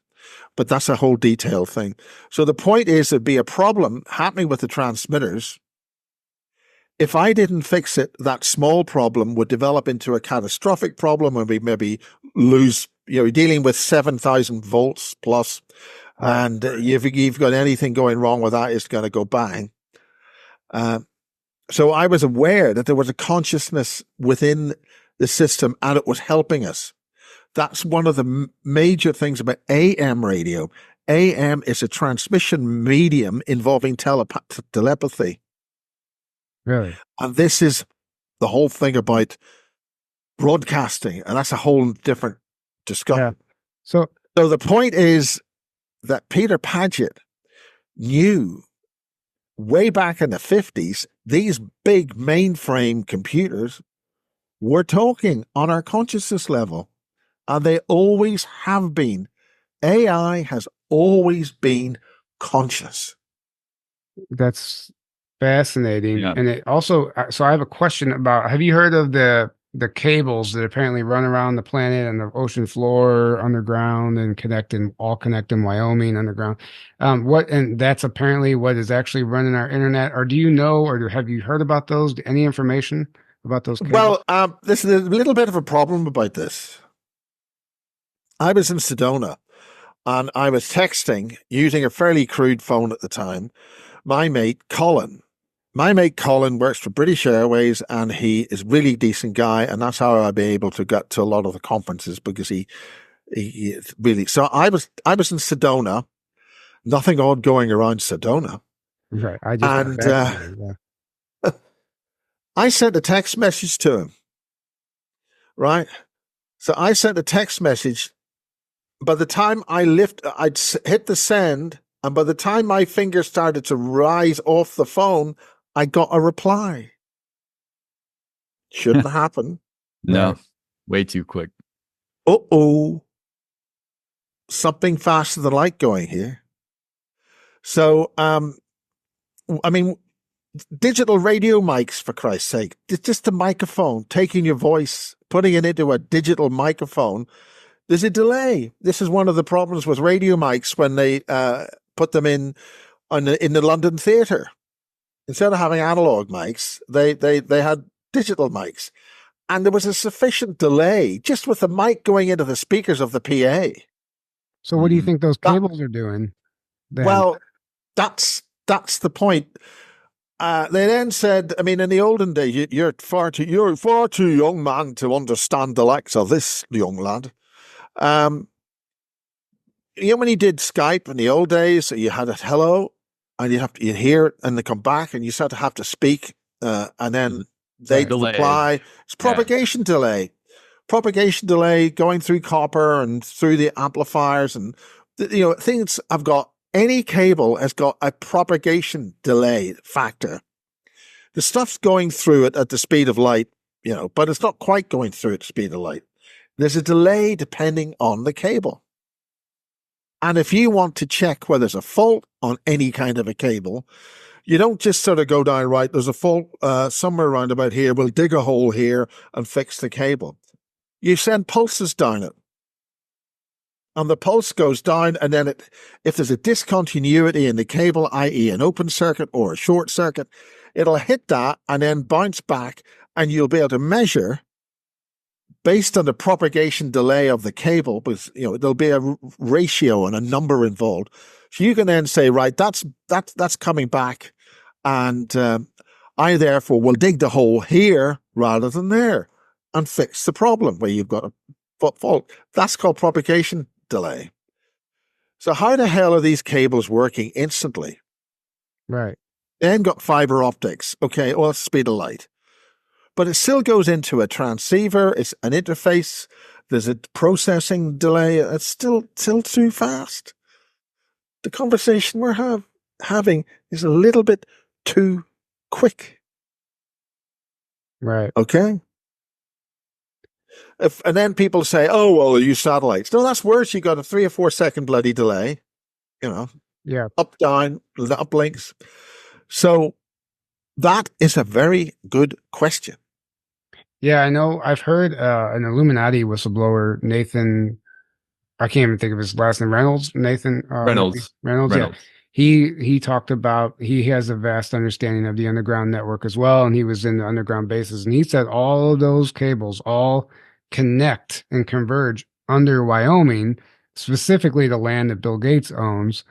But that's a whole detailed thing. So the point is there'd be a problem happening with the transmitters. If I didn't fix it, that small problem would develop into a catastrophic problem, and we maybe lose, you're dealing with 7,000 volts plus, and you've got anything going wrong with that, it's going to go bang. So I was aware that there was a consciousness within the system, and it was helping us. That's one of the major things about AM radio. AM is a transmission medium involving telepathy. Really? And this is the whole thing about broadcasting, and that's a whole different discussion. Yeah. So the point is that Peter Paget knew way back in the 50s, these big mainframe computers were talking on our consciousness level, and they always have been. AI has always been conscious. that's fascinating. Yeah. And it also, so I have a question about, have you heard of the cables that apparently run around the planet and the ocean floor underground and connect in Wyoming underground? And that's apparently what is actually running our internet. Or do you know, or have you heard about those? Any information about those cables? Well, there's a little bit of a problem about this. I was in Sedona, and I was texting using a fairly crude phone at the time. My mate Colin works for British Airways, and he is a really decent guy, and that's how I've been able to get to a lot of the conferences, because he really. So I was in Sedona. Nothing odd going around Sedona. Right. I just I sent a text message to him. Right. So I sent a text message. By the time I'd hit the send, and by the time my finger started to rise off the phone, I got a reply. Shouldn't happen. No, way too quick. Uh-oh. Something faster than light going here. So, I mean, digital radio mics, for Christ's sake. It's just a microphone, taking your voice, putting it into a digital microphone. There's a delay. This is one of the problems with radio mics when they put them in the London Theatre. Instead of having analog mics, they had digital mics. And there was a sufficient delay just with the mic going into the speakers of the PA. So what do you think those cables are doing then? Well, that's the point. They then said, I mean, in the olden days, you're far too young man to understand the likes of this young lad. When you did Skype in the old days, you had a hello, and you'd hear it, and they come back, and you sort of have to speak, and then they'd reply. It's propagation delay. Propagation delay going through copper and through the amplifiers, and things have got. Any cable has got a propagation delay factor. The stuff's going through it at the speed of light, but it's not quite going through at the speed of light. There's a delay depending on the cable. And if you want to check whether there's a fault on any kind of a cable, you don't just sort of go down, right, there's a fault somewhere around about here, we'll dig a hole here and fix the cable. You send pulses down it. And the pulse goes down, and then if there's a discontinuity in the cable, i.e. an open circuit or a short circuit, it'll hit that and then bounce back, and you'll be able to measure based on the propagation delay of the cable, because there'll be a ratio and a number involved. So you can then say, right, that's coming back, and I therefore will dig the hole here rather than there and fix the problem where you've got a fault. That's called propagation delay. So how the hell are these cables working instantly? Right. Then got fiber optics. Okay, well, it's speed of light. But it still goes into a transceiver. It's an interface. There's a processing delay. It's still too fast. The conversation we're having is a little bit too quick. Right. Okay? And then people say, oh, well, they use satellites. No, that's worse. You got a 3 or 4 second bloody delay. Yeah. Up, down, uplinks. So that is a very good question. Yeah, I know. I've heard an Illuminati whistleblower, Nathan. I can't even think of his last name. Nathan Reynolds. Yeah, he talked about he has a vast understanding of the underground network as well, and he was in the underground bases, and he said all of those cables all connect and converge under Wyoming, specifically the land that Bill Gates owns,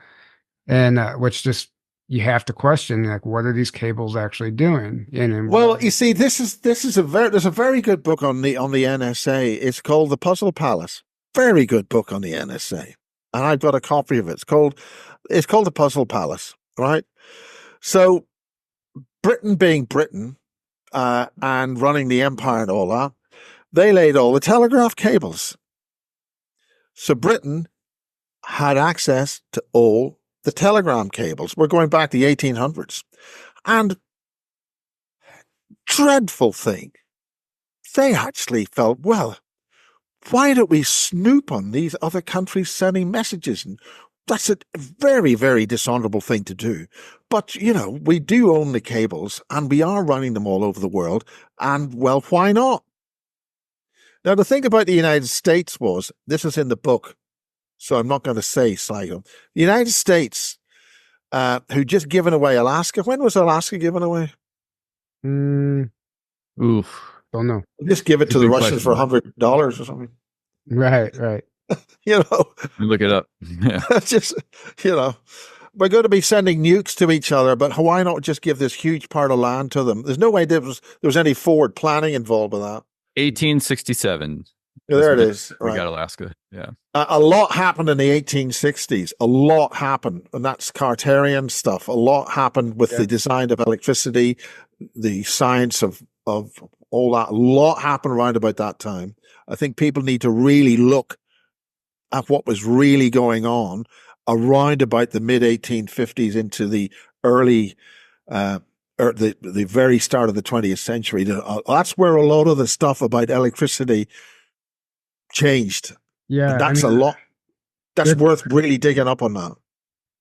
and which just you have to question, like, what are these cables actually doing? Well, you see, there's a very good book on the NSA. It's called The Puzzle Palace. Very good book on the NSA, and I've got a copy of it. It's called The Puzzle Palace, right? So, Britain being Britain and running the empire and all that, they laid all the telegraph cables. So Britain had access to all the telegram cables. We're going back to the 1800s. And dreadful thing, they actually felt, well, why don't we snoop on these other countries sending messages? And that's a very, very dishonorable thing to do. But, we do own the cables and we are running them all over the world. And, well, why not? Now, the thing about the United States was, this is in the book, so I'm not going to say Sligo. The United States, who just given away Alaska. When was Alaska given away? Oof. Don't know. Just give it to the Russians for $100 or something. Right. Look it up. Yeah. Just, we're going to be sending nukes to each other, but why not just give this huge part of land to them? There's no way there was any forward planning involved with that. 1867. There it is. We got Alaska. Yeah. A lot happened in the 1860s. A lot happened. And that's Cartesian stuff. A lot happened with the design of electricity, the science of all that. A lot happened around about that time. I think people need to really look at what was really going on around about the mid 1850s into the early, the very start of the 20th century. That's where a lot of the stuff about electricity changed. Yeah. And that's a lot. That's worth really digging up on that.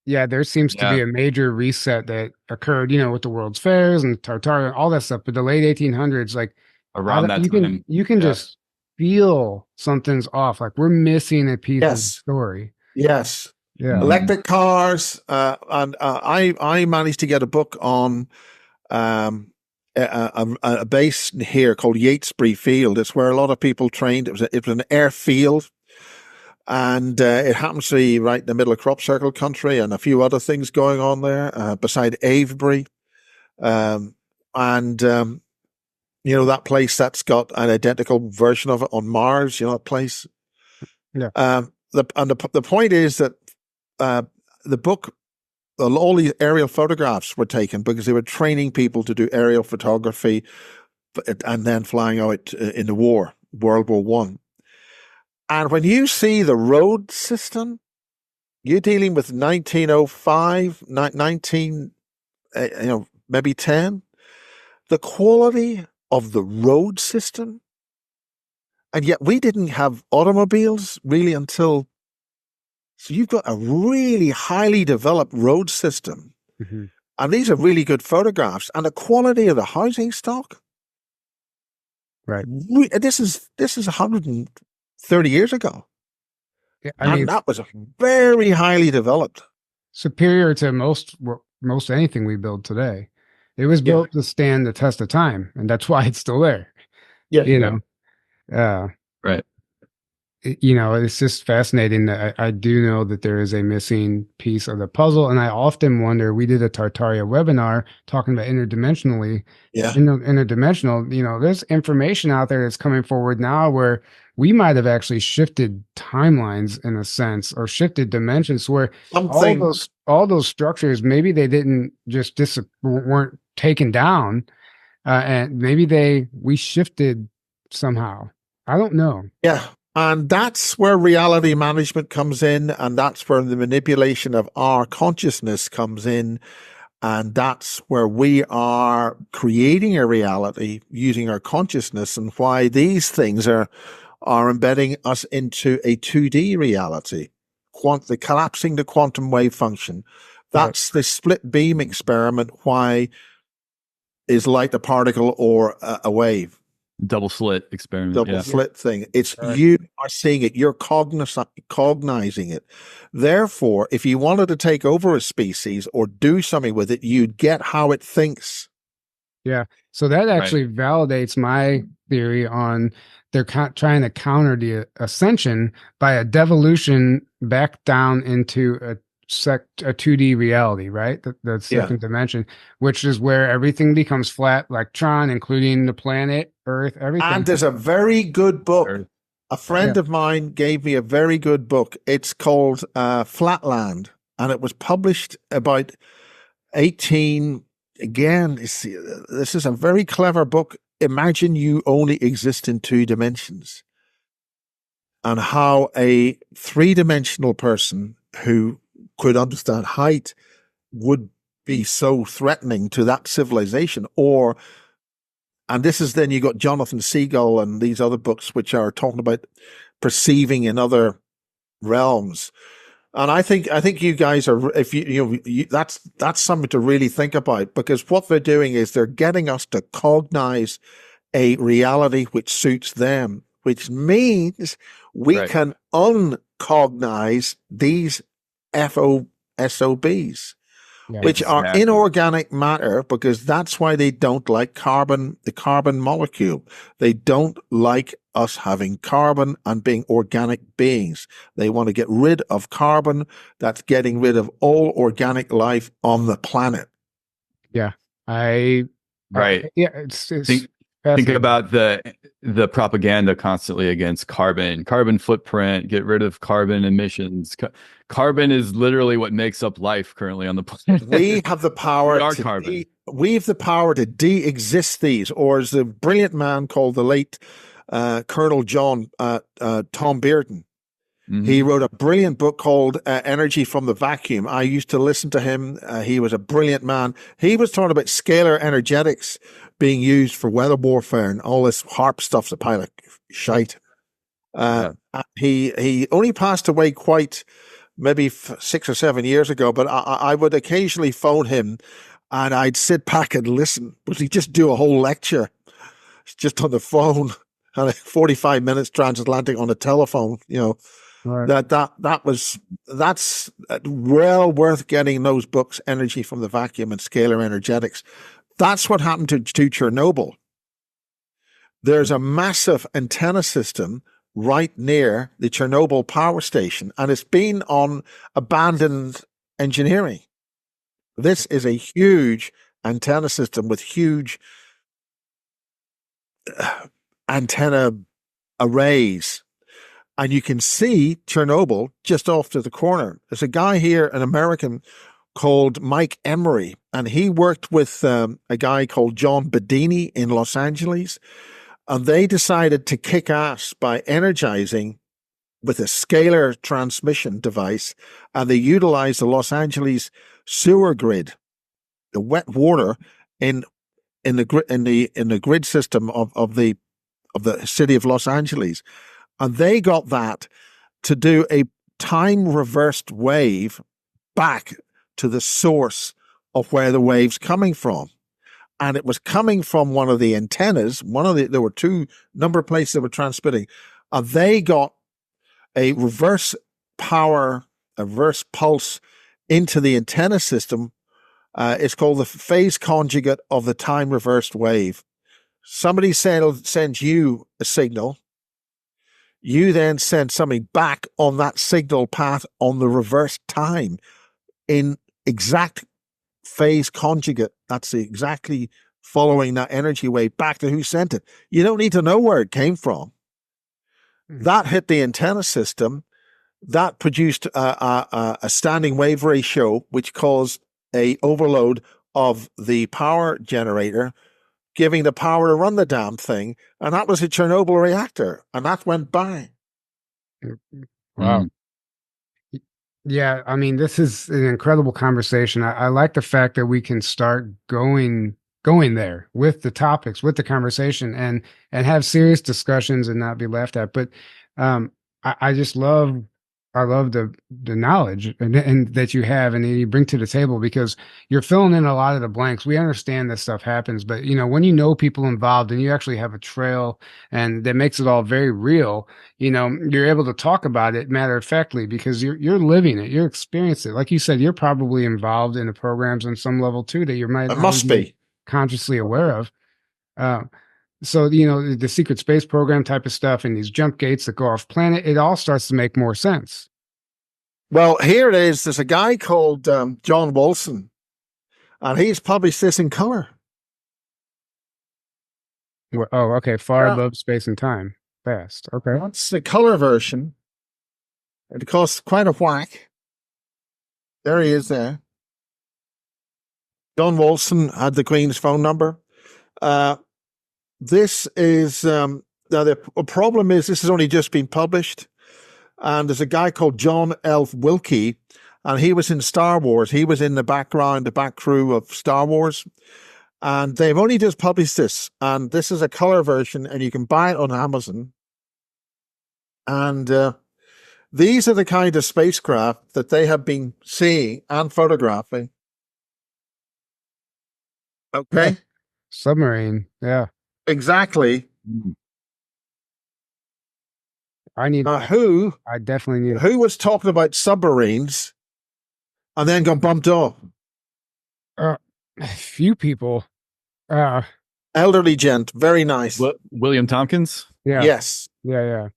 Yeah, there seems to be a major reset that occurred, with the World's Fairs and Tartar and all that stuff. But the late 1800s, like around that time, you can just feel something's off. Like we're missing a piece of the story. Yes. Yeah. Electric cars. And I managed to get a book on a base here called Yatesbury Field. It's where a lot of people trained. It was an airfield. And it happens to be right in the middle of crop circle country and a few other things going on there beside Avebury. That place that's got an identical version of it on Mars, that place. Yeah. The point is that the book, all these aerial photographs were taken because they were training people to do aerial photography and then flying out in the war, World War One. And when you see the road system, you're dealing with 1905, maybe 10. The quality of the road system, and yet we didn't have automobiles really until. So you've got a really highly developed road system, and these are really good photographs. And the quality of the housing stock, right? This is 130 years ago. Yeah, and that was very highly developed, superior to most anything we build today. It was built to stand the test of time, and that's why it's still there. Yeah, right. it's just fascinating that I do know that there is a missing piece of the puzzle. And I often wonder, we did a Tartaria webinar talking about interdimensionally, Yeah. interdimensional, there's information out there that's coming forward now where we might have actually shifted timelines in a sense, or shifted dimensions, where Something. all those structures, maybe they didn't just weren't taken down, and maybe we shifted somehow. I don't know. Yeah. And that's where reality management comes in. And that's where the manipulation of our consciousness comes in. And that's where we are creating a reality using our consciousness, and why these things are embedding us into a 2D reality. The collapsing the quantum wave function. That's the split beam experiment. Why is light a particle or a wave? Double slit experiment. Double slit thing. It's you are seeing it. You're cognizing it. Therefore, if you wanted to take over a species or do something with it, you'd get how it thinks. Yeah. So that actually validates my theory on they're trying to counter the ascension by a devolution back down into a 2D reality, right? The second dimension, which is where everything becomes flat, like Tron, including the planet, Earth, everything. And there's a very good book. A friend of mine gave me a very good book. It's called Flatland, and it was published about 18. Again, this is a very clever book. Imagine you only exist in 2 dimensions, and how a 3-dimensional person who could understand height would be so threatening to that civilization. And this is then you got Jonathan Seagull and these other books which are talking about perceiving in other realms. And I think you guys are, if that's something to really think about, because what they're doing is they're getting us to cognize a reality which suits them, which means we can uncognize these SOBs, which are inorganic matter, because that's why they don't like the carbon molecule. They don't like us having carbon and being organic beings. They want to get rid of carbon. That's getting rid of all organic life on the planet. Yeah. It's think about the propaganda constantly against carbon footprint, get rid of carbon emissions. Carbon is literally what makes up life currently on the planet. We have the power we have the power to de-exist these, or as a brilliant man called the late Colonel John Tom Bearden. Mm-hmm. He wrote a brilliant book called Energy from the Vacuum. I used to listen to him. He was a brilliant man. He was talking about scalar energetics being used for weather warfare and all this HARP stuff's a pile of shite. He only passed away quite maybe 6 or 7 years ago, but I would occasionally phone him and I'd sit back and listen, but he'd just do a whole lecture just on the phone, and 45 minutes transatlantic on the telephone, Right. That's well worth getting those books, Energy from the Vacuum and Scalar Energetics. That's what happened to Chernobyl. There's a massive antenna system right near the Chernobyl power station, and it's been on abandoned engineering. This is a huge antenna system with huge antenna arrays. And you can see Chernobyl just off to the corner. There's a guy here, an American called Mike Emery, and he worked with a guy called John Bedini in Los Angeles. And they decided to kick ass by energizing with a scalar transmission device. And they utilized the Los Angeles sewer grid, the wet water in the grid system of the city of Los Angeles. And they got that to do a time reversed wave back to the source of where the wave's coming from. And it was coming from one of the antennas. There were 2 number plates that were transmitting. And they got a reverse pulse into the antenna system. It's called the phase conjugate of the time reversed wave. Somebody sends you a signal. you then send something back on that signal path on the reverse time in exact phase conjugate. That's exactly following that energy wave back to who sent it. You don't need to know where it came from. That hit the antenna system. That produced a standing wave ratio, which caused a overload of the power generator, giving the power to run the damn thing. And that was a Chernobyl reactor. And that went by. Wow. Yeah, I mean, this is an incredible conversation. I like the fact that we can start going there with the topics, with the conversation, and have serious discussions and not be laughed at. But I just love the knowledge and that you have and that you bring to the table, because you're filling in a lot of the blanks. We understand that stuff happens, but when you know people involved and you actually have a trail, and that makes it all very real, you're able to talk about it matter of factly because you're living it, you're experiencing it. Like you said, you're probably involved in the programs on some level too that you might It not must even be consciously aware of. So, the secret space program type of stuff and these jump gates that go off planet, it all starts to make more sense. Well, here it is. There's a guy called John Wilson, and he's published this in color. Oh, okay. Far above space and time. Fast. Okay. That's the color version. It costs quite a whack. There he is there. John Wilson had the Queen's phone number. This is, now the problem is this has only just been published. And there's a guy called John L. Wilkie, and he was in Star Wars. He was in the background, the back crew of Star Wars. And they've only just published this. And this is a color version, and you can buy it on Amazon. And these are the kind of spacecraft that they have been seeing and photographing. Okay. Yeah. Submarine. Yeah. Exactly. I definitely need. Who was talking about submarines and then got bumped off? A few people. Elderly gent, very nice. William Tompkins? Yeah. Yes. Yeah.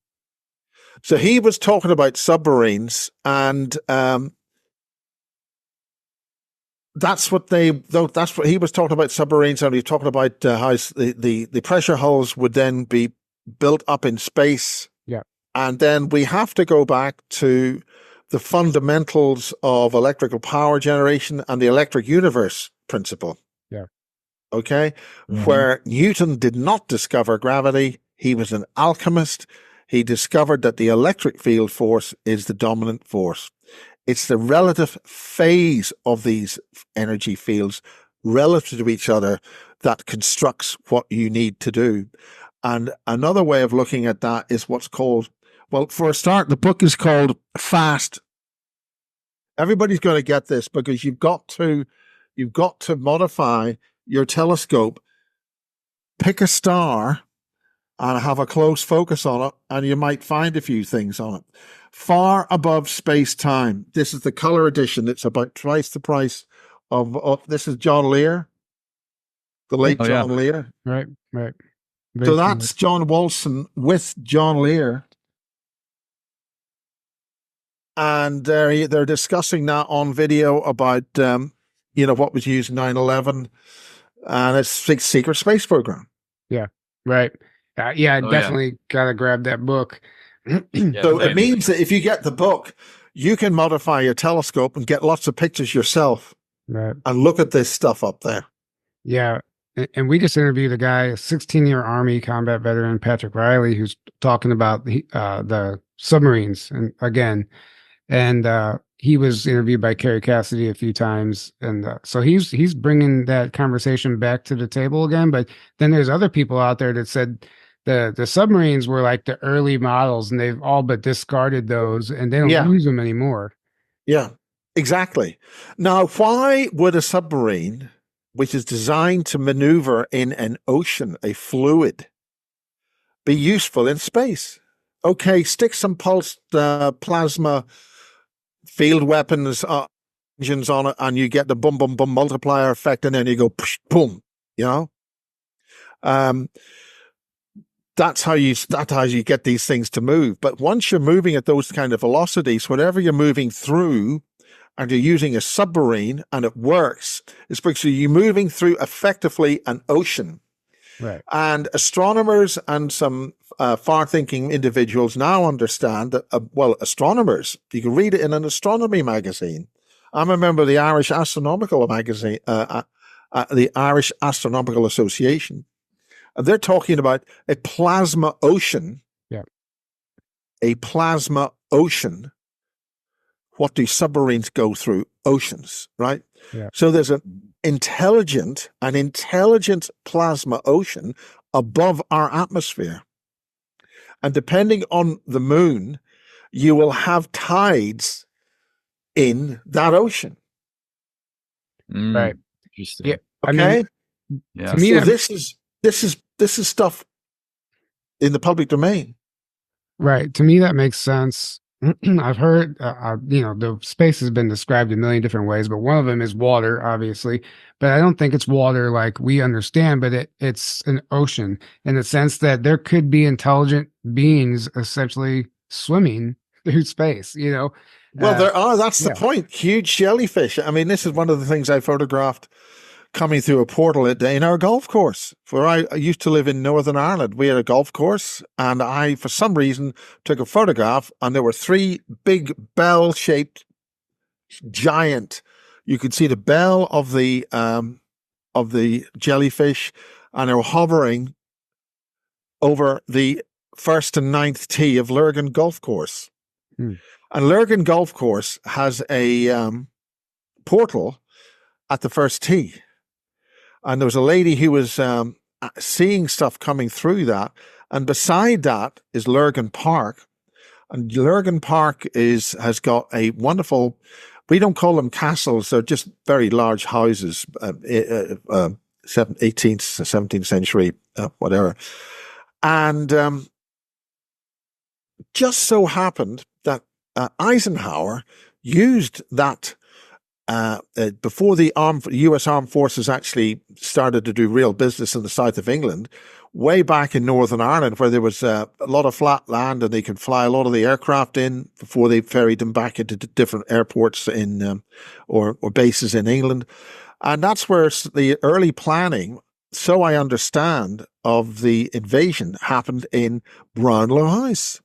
So he was talking about submarines, and that's what he was talking about, submarines, and he was talking about how the pressure hulls would then be built up in space. Yeah. And then we have to go back to the fundamentals of electrical power generation and the electric universe principle. Yeah. Okay. Mm-hmm. Where Newton did not discover gravity. He was an alchemist. He discovered that the electric field force is the dominant force. It's the relative phase of these energy fields relative to each other that constructs what you need to do. And another way of looking at that is what's called, well, for a start, the book is called Fast. Everybody's going to get this because you've got to modify your telescope, pick a star, and have a close focus on it, and you might find a few things on it. Far above space-time. This is the color edition. It's about twice the price of this is John Lear, the late John Lear. Right. So that's John Wilson with John Lear. And they're discussing that on video about, what was used in 9/11, and it's a secret space program. Yeah, right. Definitely got to grab that book. So it means that if you get the book, you can modify your telescope and get lots of pictures yourself, right, and look at this stuff up there. Yeah. And we just interviewed a guy, a 16-year Army combat veteran, Patrick Riley, who's talking about the submarines. And he was interviewed by Kerry Cassidy a few times. And so he's bringing that conversation back to the table again. But then there's other people out there that said the submarines were like the early models, and they've all but discarded those, and they don't use them anymore. Yeah, exactly. Now, why would a submarine, which is designed to maneuver in an ocean, a fluid, be useful in space? Okay, stick some pulsed plasma field weapons engines on it, and you get the boom, boom, boom multiplier effect, and then you go, psh, boom, that's how you get these things to move. But once you're moving at those kind of velocities, whatever you're moving through, and you're using a submarine and it works, it's because you're moving through effectively an ocean. Right. And astronomers and some far-thinking individuals now understand that, astronomers, you can read it in an astronomy magazine. I'm a member of the Irish Astronomical magazine, the Irish Astronomical Association. And they're talking about a plasma ocean. Yeah. A plasma ocean. What do submarines go through? Oceans, right? Yeah. So there's an intelligent plasma ocean above our atmosphere. And depending on the moon, you will have tides in that ocean. Right. Interesting. Yeah. Okay. I mean, Yeah. to me, So that, this is stuff in the public domain. right. To me, that makes sense. I've heard, the space has been described a million different ways, but one of them is water, obviously. But I don't think it's water like we understand, but it's an ocean in the sense that there could be intelligent beings essentially swimming through space, Well, there are. That's the yeah. point. Huge jellyfish. I mean, this is one of the things I photographed coming through a portal in our golf course, where I used to live in Northern Ireland. We had a golf course, and I, for some reason, took a photograph, and there were 3 big bell-shaped giant. You could see the bell of the jellyfish, and they were hovering over the 1st and 9th tee of Lurgan Golf Course. And Lurgan Golf Course has a portal at the 1st tee. And there was a lady who was seeing stuff coming through that. And beside that is Lurgan Park. And Lurgan Park has got a wonderful, we don't call them castles, they're just very large houses, 18th, 17th century, whatever. And just so happened that Eisenhower used that before the U.S. Armed Forces actually started to do real business in the south of England, way back in Northern Ireland, where there was a lot of flat land and they could fly a lot of the aircraft in before they ferried them back into different airports or bases in England. And that's where the early planning, so I understand, of the invasion happened in Brownlow House.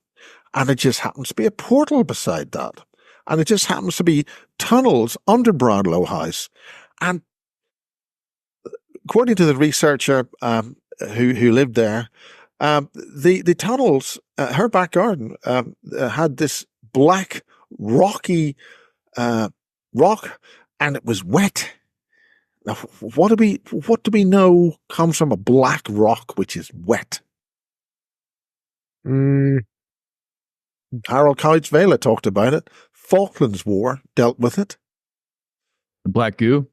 And it just happens to be a portal beside that. And it just happens to be tunnels under Brownlow House. And according to the researcher who lived there, the tunnels, her back garden, had this black, rocky rock, and it was wet. Now, what do we know comes from a black rock which is wet? Harold Couch-Vela talked about it. Falklands War dealt with it. The black goo?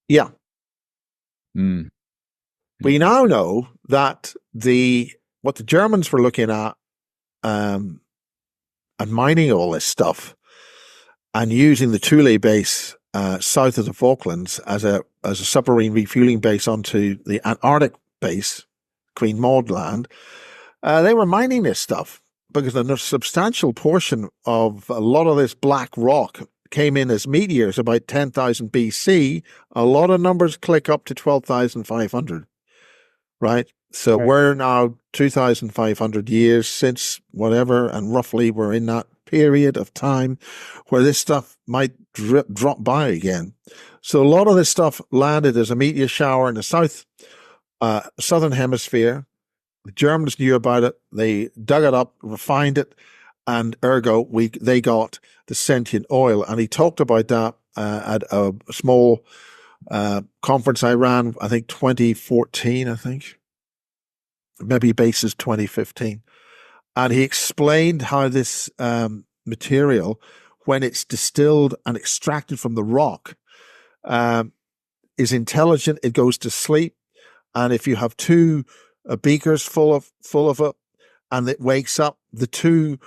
Yeah. We now know that what the Germans were looking at and mining all this stuff and using the Thule base south of the Falklands as a submarine refueling base onto the Antarctic base, Queen Maud Land, they were mining this stuff because a substantial portion of a lot of this black rock came in as meteors about 10,000 BC. A lot of numbers click up to 12,500, right? So we're now 2,500 years since whatever, and roughly we're in that period of time where this stuff might drop by again. So a lot of this stuff landed as a meteor shower in the southern hemisphere. The Germans knew about it. They dug it up, refined it, and ergo they got the sentient oil. And he talked about that at a small conference I ran, I think 2014, I think. Maybe basis 2015. And he explained how this material, when it's distilled and extracted from the rock, is intelligent. It goes to sleep. And if you have 2 beakers full of it, and it wakes up, the two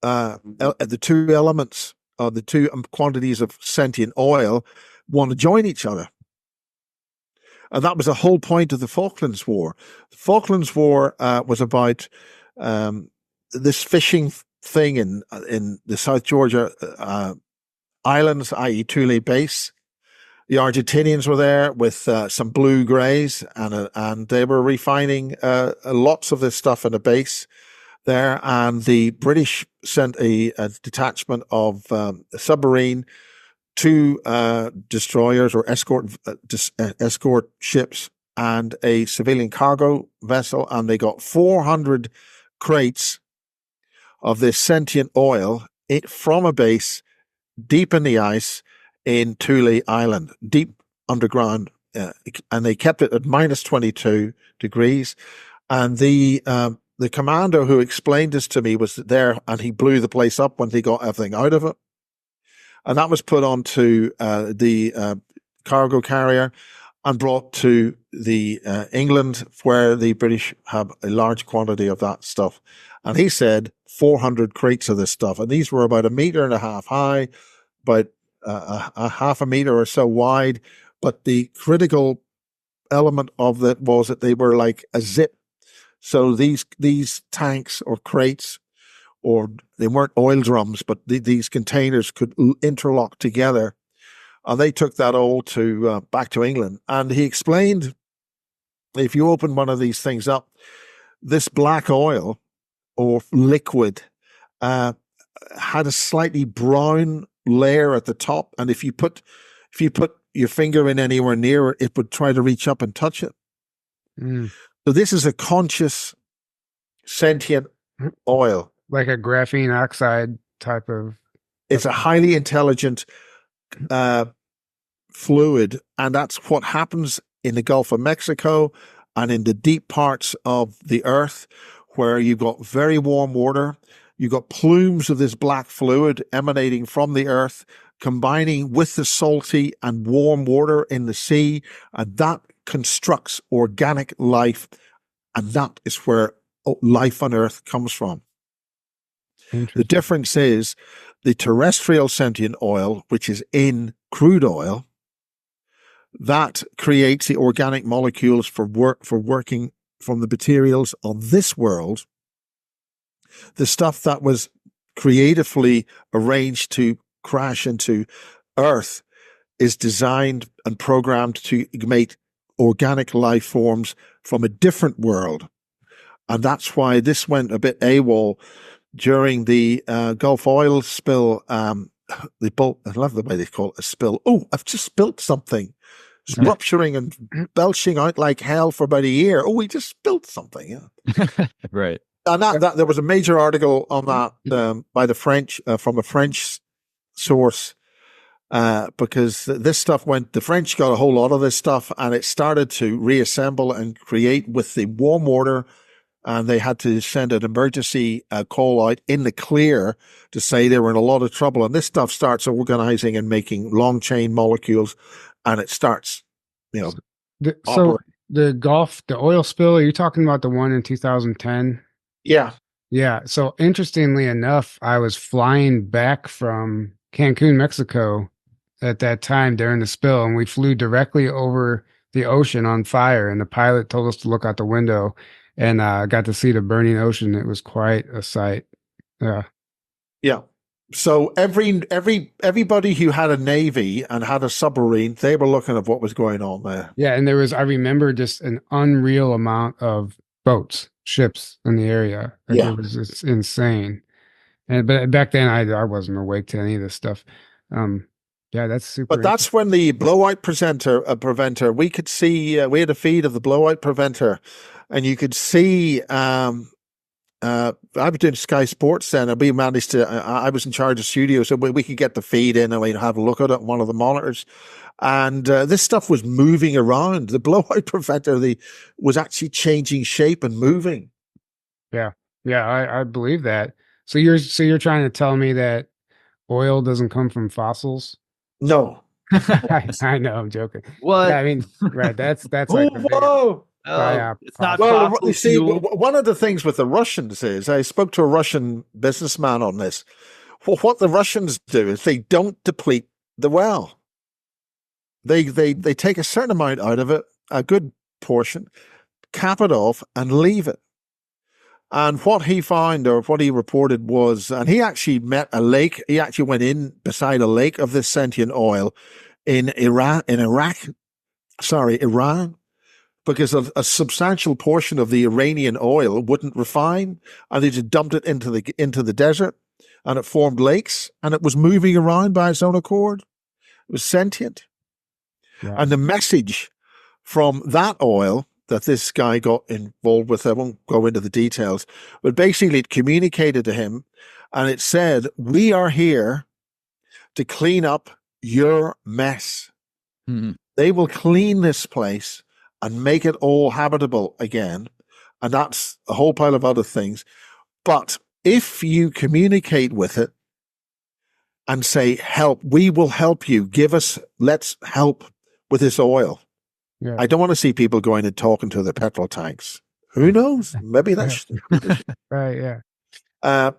elements, or the 2 quantities of sentient oil, want to join each other. And that was the whole point of the Falklands War. The Falklands War was about this fishing thing in the South Georgia islands, i.e. Thule base. The Argentinians were there with some blue greys, and they were refining lots of this stuff in a base there. And the British sent a detachment of a submarine, 2 destroyers or escort ships, and a civilian cargo vessel, and they got 400 crates of this sentient oil from a base deep in the ice in Thule Island, deep underground, and they kept it at minus 22 degrees. And the commander who explained this to me was there, and he blew the place up when he got everything out of it. And that was put onto the cargo carrier and brought to the England, where the British have a large quantity of that stuff. And he said 400 crates of this stuff, and these were about 1.5 meters high, about a half a meter or so wide. But the critical element of that was that they were like a zip. So these tanks or crates, or they weren't oil drums, but these containers could interlock together. And they took that all to back to England. And he explained, if you open one of these things up, this black oil or liquid had a slightly brown layer at the top. And if you put your finger in anywhere near it, it would try to reach up and touch it. Mm. So this is a conscious, sentient oil. Like a graphene oxide type of... It's a highly intelligent fluid, and that's what happens in the Gulf of Mexico and in the deep parts of the earth, where you've got very warm water. You've got plumes of this black fluid emanating from the earth, combining with the salty and warm water in the sea, and that constructs organic life, and that is where life on earth comes from. The difference is the terrestrial sentient oil, which is in crude oil, that creates the organic molecules for working from the materials of this world. The stuff that was creatively arranged to crash into Earth is designed and programmed to make organic life forms from a different world. And that's why this went a bit AWOL during the Gulf oil spill. I love the way they call it a spill. Oh, I've just spilled something. It's rupturing and belching out like hell for about a year. Oh, we just spilled something. Yeah. Right. And that there was a major article on that by the French, from a French source, because the French got a whole lot of this stuff, and it started to reassemble and create with the warm water, and they had to send an emergency call out in the clear to say they were in a lot of trouble. And this stuff starts organizing and making long chain molecules, and it starts, So the oil spill, are you talking about the one in 2010? Yeah. Yeah. So interestingly enough, I was flying back from Cancun, Mexico at that time during the spill, and we flew directly over the ocean on fire, and the pilot told us to look out the window, and got to see the burning ocean. It was quite a sight. Yeah. Yeah. So everybody who had a Navy and had a submarine, they were looking at what was going on there. Yeah. And I remember just an unreal amount of boats, ships in the area. It's insane. But back then I wasn't awake to any of this stuff. Yeah, that's super. But that's when the blowout preventer, we could see, we had a feed of the blowout preventer, and you could see, I was doing Sky Sports then, and we managed to, I was in charge of studio, so we could get the feed in and we'd have a look at it on one of the monitors. And this stuff was moving around. The blowout preventer was actually changing shape and moving. Yeah. Yeah, I believe that. So you're trying to tell me that oil doesn't come from fossils? No. I know, I'm joking. What? Yeah, I mean, right, that's like the whoa! It's not Well, fossil you see, fuel. one of the things with the Russians is, I spoke to a Russian businessman on this. Well, what the Russians do is they don't deplete the well. They take a certain amount out of it, a good portion, cap it off, and leave it. And what he found, or what he reported, was, and he actually met a lake. He actually went in beside a lake of this sentient oil in Iran, because a substantial portion of the Iranian oil wouldn't refine, and they just dumped it into the desert, and it formed lakes, and it was moving around by its own accord. It was sentient. Yeah. And the message from that oil that this guy got involved with, I won't go into the details, but basically it communicated to him, and it said, "We are here to clean up your mess." Mhm. They will clean this place and make it all habitable again. And that's a whole pile of other things. But if you communicate with it and say, "Help, we will help you. Let's help with this oil." Yeah. I don't want to see people going and talking to the petrol tanks. Who knows? Maybe that's Right. Yeah.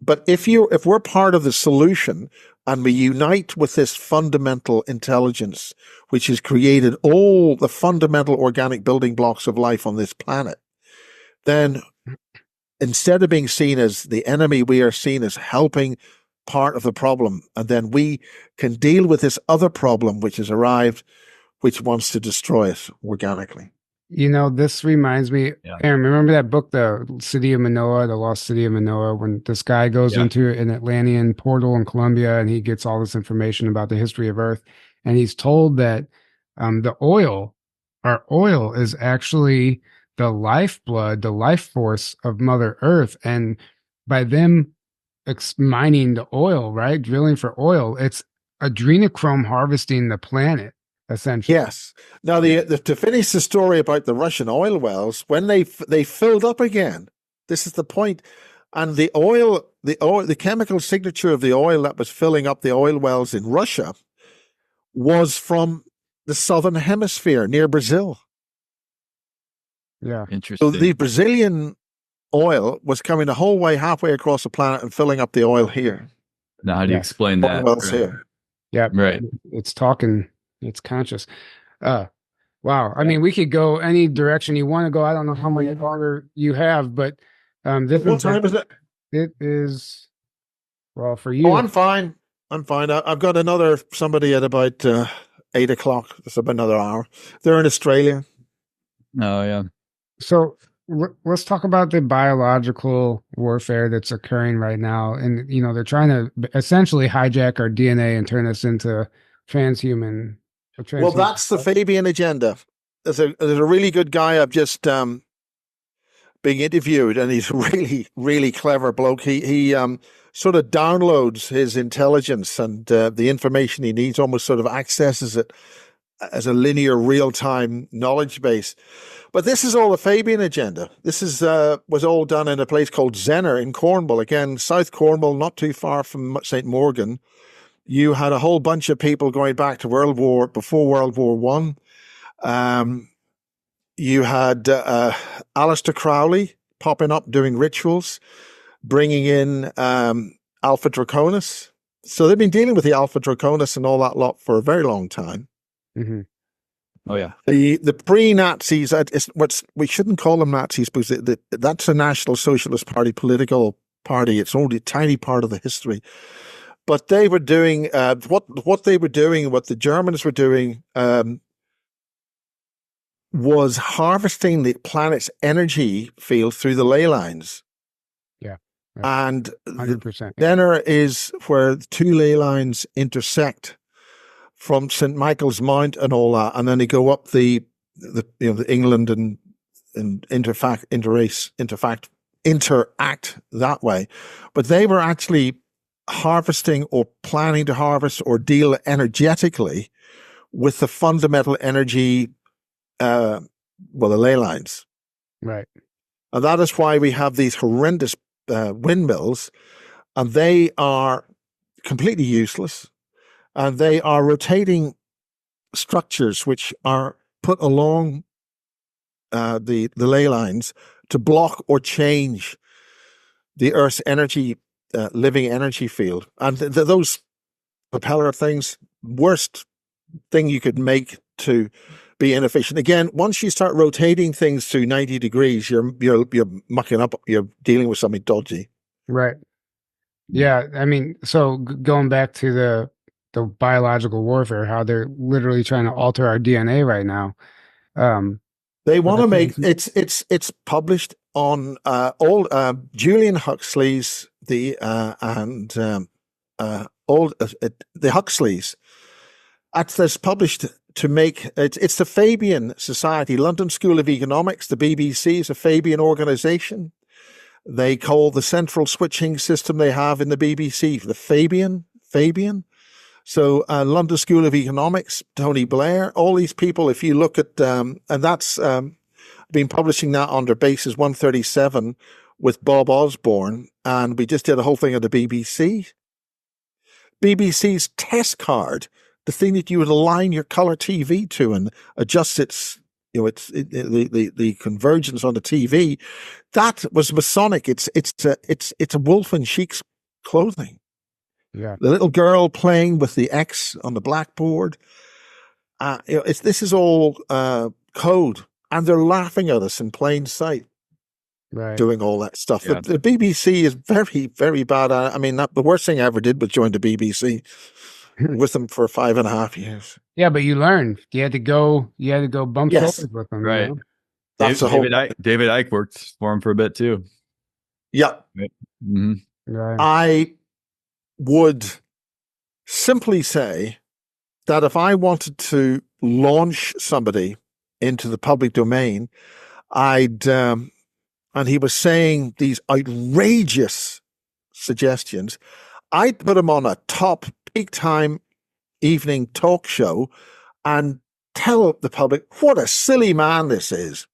but if we're part of the solution and we unite with this fundamental intelligence, which has created all the fundamental organic building blocks of life on this planet, then instead of being seen as the enemy, we are seen as helping part of the problem. And then we can deal with this other problem which has arrived, which wants to destroy us organically. This reminds me, Yeah. Aaron, remember that book, The City of Manoa, The Lost City of Manoa, when this guy goes Yeah. into an Atlantean portal in Colombia and he gets all this information about the history of Earth. And he's told that our oil is actually the lifeblood, the life force of Mother Earth. And by them mining the oil, right, drilling for oil, it's adrenochrome harvesting the planet. Essentially. Yes. Now, to finish the story about the Russian oil wells, when they filled up again, this is the point, and the chemical signature of the oil that was filling up the oil wells in Russia was from the southern hemisphere near Brazil. Yeah. So Interesting. the Brazilian oil was coming the whole way, halfway across the planet, and filling up the oil here. Now, how do you Yeah. explain Oil that? wells here. Yeah. Right. It's talking. It's conscious. Wow. I mean, we could go any direction you want to go. I don't know how much longer you have, but What time is it? It is, well, for you. Oh, I'm fine. I've got somebody at about 8 o'clock. It's about another hour. They're in Australia. Oh, yeah. So let's talk about the biological warfare that's occurring right now. And, they're trying to essentially hijack our DNA and turn us into transhuman. Well, that's the Fabian agenda. There's a really good guy I've just being interviewed, and he's a really, really clever bloke. He sort of downloads his intelligence and the information he needs, almost sort of accesses it as a linear, real-time knowledge base. But this is all the Fabian agenda. This was all done in a place called Zenner in Cornwall. Again, South Cornwall, not too far from St. Morgan. You had a whole bunch of people going back to before World War One. You had Aleister Crowley popping up doing rituals, bringing in Alpha Draconis. So they've been dealing with the Alpha Draconis and all that lot for a very long time. Mm-hmm. Oh, yeah. The pre-Nazis, we shouldn't call them Nazis because that's a National Socialist Party political party. It's only a tiny part of the history. But they were doing what they were doing, what the Germans were doing, was harvesting the planet's energy field through the ley lines. Yeah, and 100%. Zenner is where the two ley lines intersect from St. Michael's Mount and all that, and then they go up the England and interact that way. But they were actually harvesting or planning to harvest or deal energetically with the fundamental energy, the ley lines. Right. And that is why we have these horrendous windmills, and they are completely useless. And they are rotating structures which are put along the ley lines to block or change the Earth's energy, living energy field. And those propeller things, worst thing you could make to be inefficient. Again, once you start rotating things to 90 degrees, you're mucking up. You're dealing with something dodgy. Right. Yeah. I mean, so going back to the biological warfare, how they're literally trying to alter our DNA right now. They want to make it's published on Julian Huxley's the Huxleys. That's published to make it's the Fabian Society, London School of Economics. The BBC is a Fabian organization. They call the central switching system they have in the BBC the Fabian. So London School of Economics, Tony Blair, all these people, if you look at, and that's been publishing that under Basis 137 with Bob Osborne, and we just did a whole thing at the BBC. BBC's test card, the thing that you would align your color TV to and adjust its, the convergence on the TV, that was Masonic. It's a wolf in sheep's clothing. Yeah, the little girl playing with the X on the blackboard. This is all code, and they're laughing at us in plain sight, right? Doing all that stuff. Yeah. The BBC is very, very bad. I mean, the worst thing I ever did was join the BBC with them for 5.5 years. Yeah, but you learned. You had to go bump shoulders with them, right? You know? That's David Icke worked for him for a bit too. Yeah, Mm-hmm. Right. I would simply say that if I wanted to launch somebody into the public domain, I'd, and he was saying these outrageous suggestions, I'd put him on a top peak time evening talk show and tell the public what a silly man this is.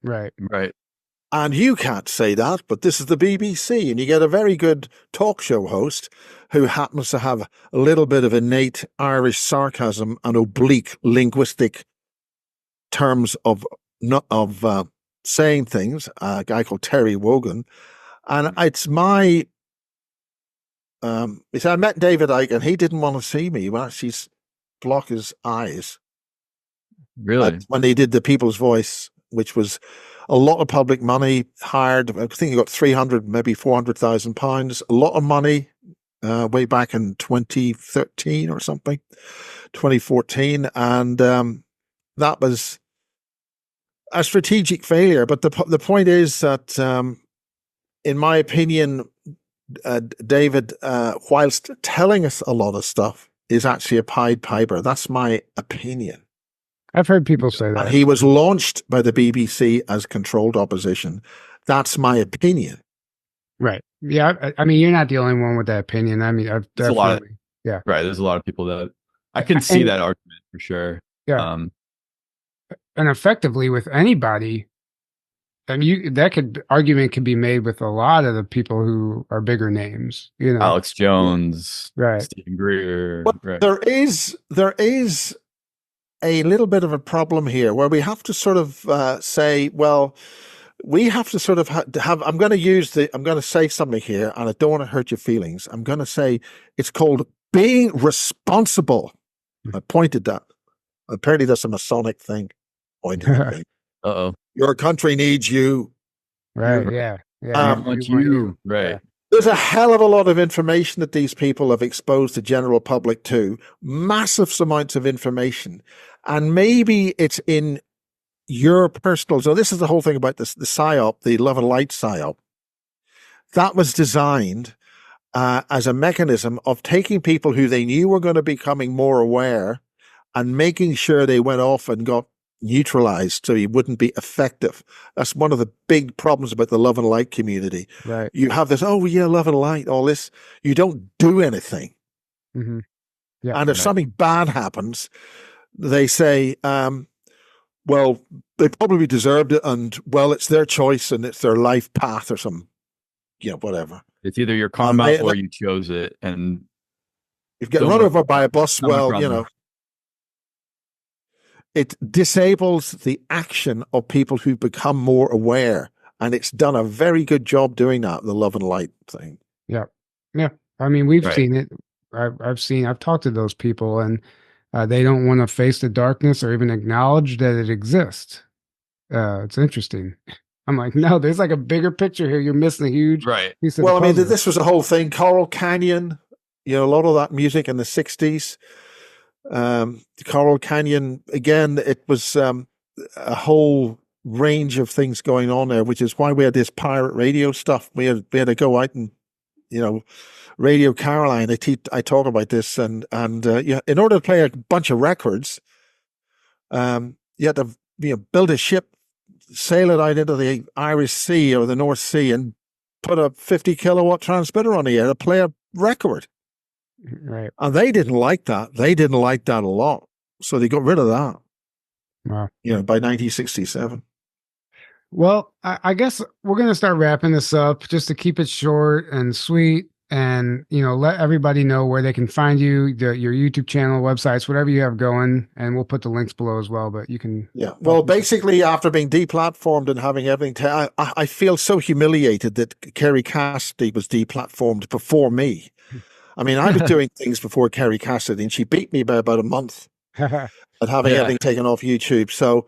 Right. And you can't say that, but this is the BBC, and you get a very good talk show host who happens to have a little bit of innate Irish sarcasm and oblique linguistic terms of saying things, a guy called Terry Wogan. And it's my... he said, I met David Icke, and he didn't want to see me. Well, actually block his eyes. Really? When he did The People's Voice, which was a lot of public money hired. I think he got 300, maybe 400,000 pounds. A lot of money way back in 2013 or something, 2014. And that was a strategic failure. But the point is that, in my opinion, David, whilst telling us a lot of stuff, is actually a Pied Piper. That's my opinion. I've heard people say that. And he was launched by the BBC as controlled opposition. That's my opinion. Right. Yeah. I mean, you're not the only one with that opinion. I mean, I've There's a lot of, yeah. Right. There's a lot of people that I can see that argument for sure. Yeah. And effectively with anybody, I mean, argument could be made with a lot of the people who are bigger names, you know, Alex Jones, right? Stephen Greer. But right. there is a little bit of a problem here where we have to sort of say, well, we have to sort of have, I'm going to say something here, and I don't want to hurt your feelings. I'm going to say it's called being responsible. I pointed that. Apparently that's a Masonic thing. Uh-oh. Your country needs you. Right. Yeah. Yeah. Right. Yeah. There's a hell of a lot of information that these people have exposed the general public to. Massive amounts of information. And maybe it's in your personal... So this is the whole thing about the PSYOP, the Love and Light PSYOP. That was designed as a mechanism of taking people who they knew were going to be becoming more aware and making sure they went off and got neutralized so you wouldn't be effective. That's one of the big problems about the Love and Light community. Right. You have this, oh yeah, Love and Light, all this. You don't do anything. Mm-hmm. Yeah. And if something bad happens, they say, well, they probably deserved it, and well, it's their choice and it's their life path or some, whatever. It's either your karma or you chose it, and you've got run over by a bus. Well, it disables the action of people who become more aware, and it's done a very good job doing that. The Love and Light thing. Yeah, yeah. I mean, we've seen it. I've talked to those people, and They don't want to face the darkness or even acknowledge that it exists. It's interesting. I'm like, no, there's like a bigger picture here. You're missing a huge piece of Well, the I mean, puzzle. this was a whole thing. Coral Canyon, a lot of that music in the 60s. Coral Canyon, again, it was a whole range of things going on there, which is why we had this pirate radio stuff. We had to go out and, Radio Caroline. I talk about this, and in order to play a bunch of records, you had to build a ship, sail it out into the Irish Sea or the North Sea, and put a 50 kilowatt transmitter on the air to play a record. Right. And they didn't like that. They didn't like that a lot, so they got rid of that. Wow. By 1967. Well, I guess we're going to start wrapping this up just to keep it short and sweet, and let everybody know where they can find you, your YouTube channel, websites, whatever you have going, and we'll put the links below as well. But you can. Yeah. Well, basically, after being deplatformed and having everything, I feel so humiliated that Kerry Cassidy was deplatformed before me. I mean, I was doing things before Kerry Cassidy, and she beat me by about a month at having everything taken off YouTube. So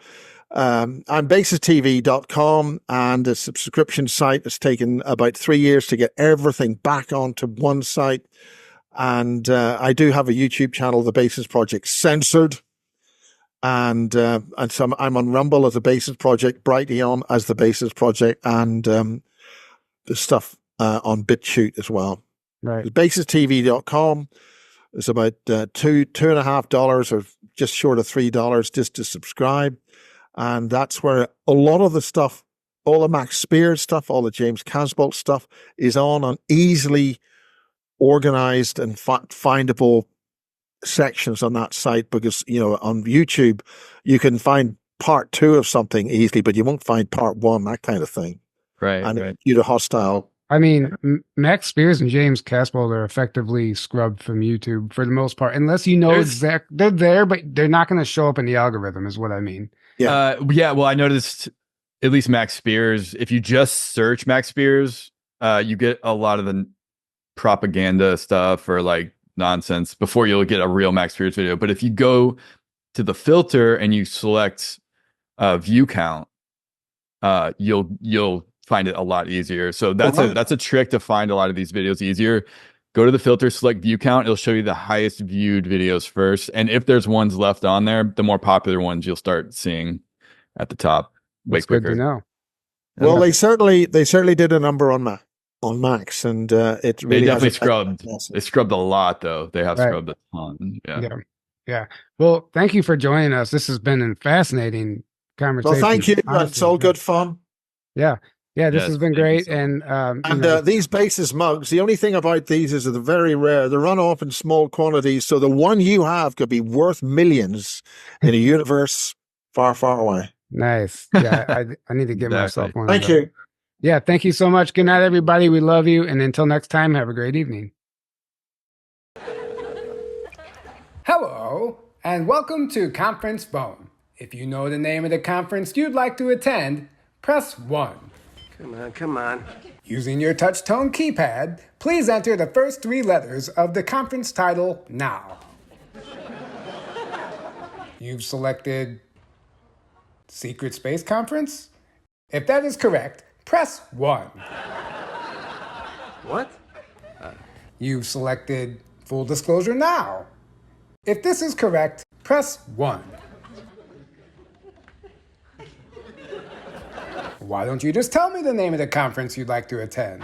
I'm basistv.com, and the subscription site has taken about 3 years to get everything back onto one site. And I do have a YouTube channel, The Basis Project Censored. And so I'm on Rumble as The Basis Project, Brighteon as The Basis Project, and the stuff on BitChute as well. Right. BasisTV.com is about $2.50 or just short of $3 just to subscribe. And that's where a lot of the stuff, all the Max Spiers stuff, all the James Casbolt stuff is on easily organized and findable sections on that site, because, on YouTube, you can find part 2 of something easily, but you won't find part 1, that kind of thing. Right. And due to hostile. I mean, Max Spiers and James Casbolt are effectively scrubbed from YouTube for the most part, unless they're there, but they're not going to show up in the algorithm, is what I mean. Yeah. Well, I noticed at least Max Spiers, if you just search Max Spiers, you get a lot of the propaganda stuff or like nonsense before you'll get a real Max Spiers video. But if you go to the filter and you select view count, you'll find it a lot easier. So that's a trick to find a lot of these videos easier. Go to the filter, select view count. It'll show you the highest viewed videos first. And if there's ones left on there, the more popular ones you'll start seeing at the top way quicker. Good to know. Well, they certainly did a number on Max, and it really they definitely scrubbed. They scrubbed a lot, though. They have scrubbed a ton. Yeah. Well, thank you for joining us. This has been a fascinating conversation. Well, thank you. Honestly. It's all good fun. Yeah, this has been great. And these Basis mugs, the only thing about these is that they're very rare. They run off in small quantities, so the one you have could be worth millions in a universe far, far away. Nice. Yeah, I need to get myself one. Thank you. Yeah, thank you so much. Good night, everybody. We love you. And until next time, have a great evening. Hello, and welcome to Conference Phone. If you know the name of the conference you'd like to attend, press 1. Come on. Using your touch-tone keypad, please enter the first 3 letters of the conference title now. You've selected Secret Space Conference? If that is correct, press 1. What? You've selected Full Disclosure Now. If this is correct, press 1. Why don't you just tell me the name of the conference you'd like to attend?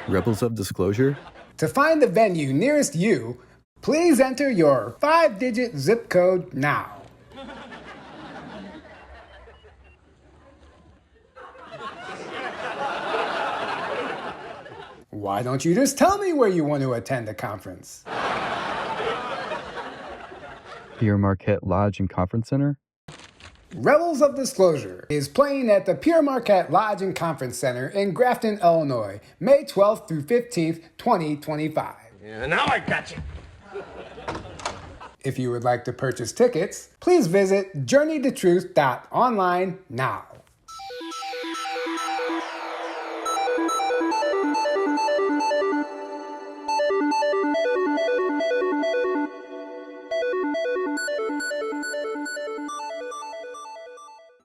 Rebels of Disclosure? To find the venue nearest you, please enter your 5-digit zip code now. Why don't you just tell me where you want to attend the conference? Pierre Marquette Lodge and Conference Center? Rebels of Disclosure is playing at the Pierre Marquette Lodge and Conference Center in Grafton, Illinois, May 12th through 15th, 2025. Yeah, now I got you. If you would like to purchase tickets, please visit journeytotruth.online now.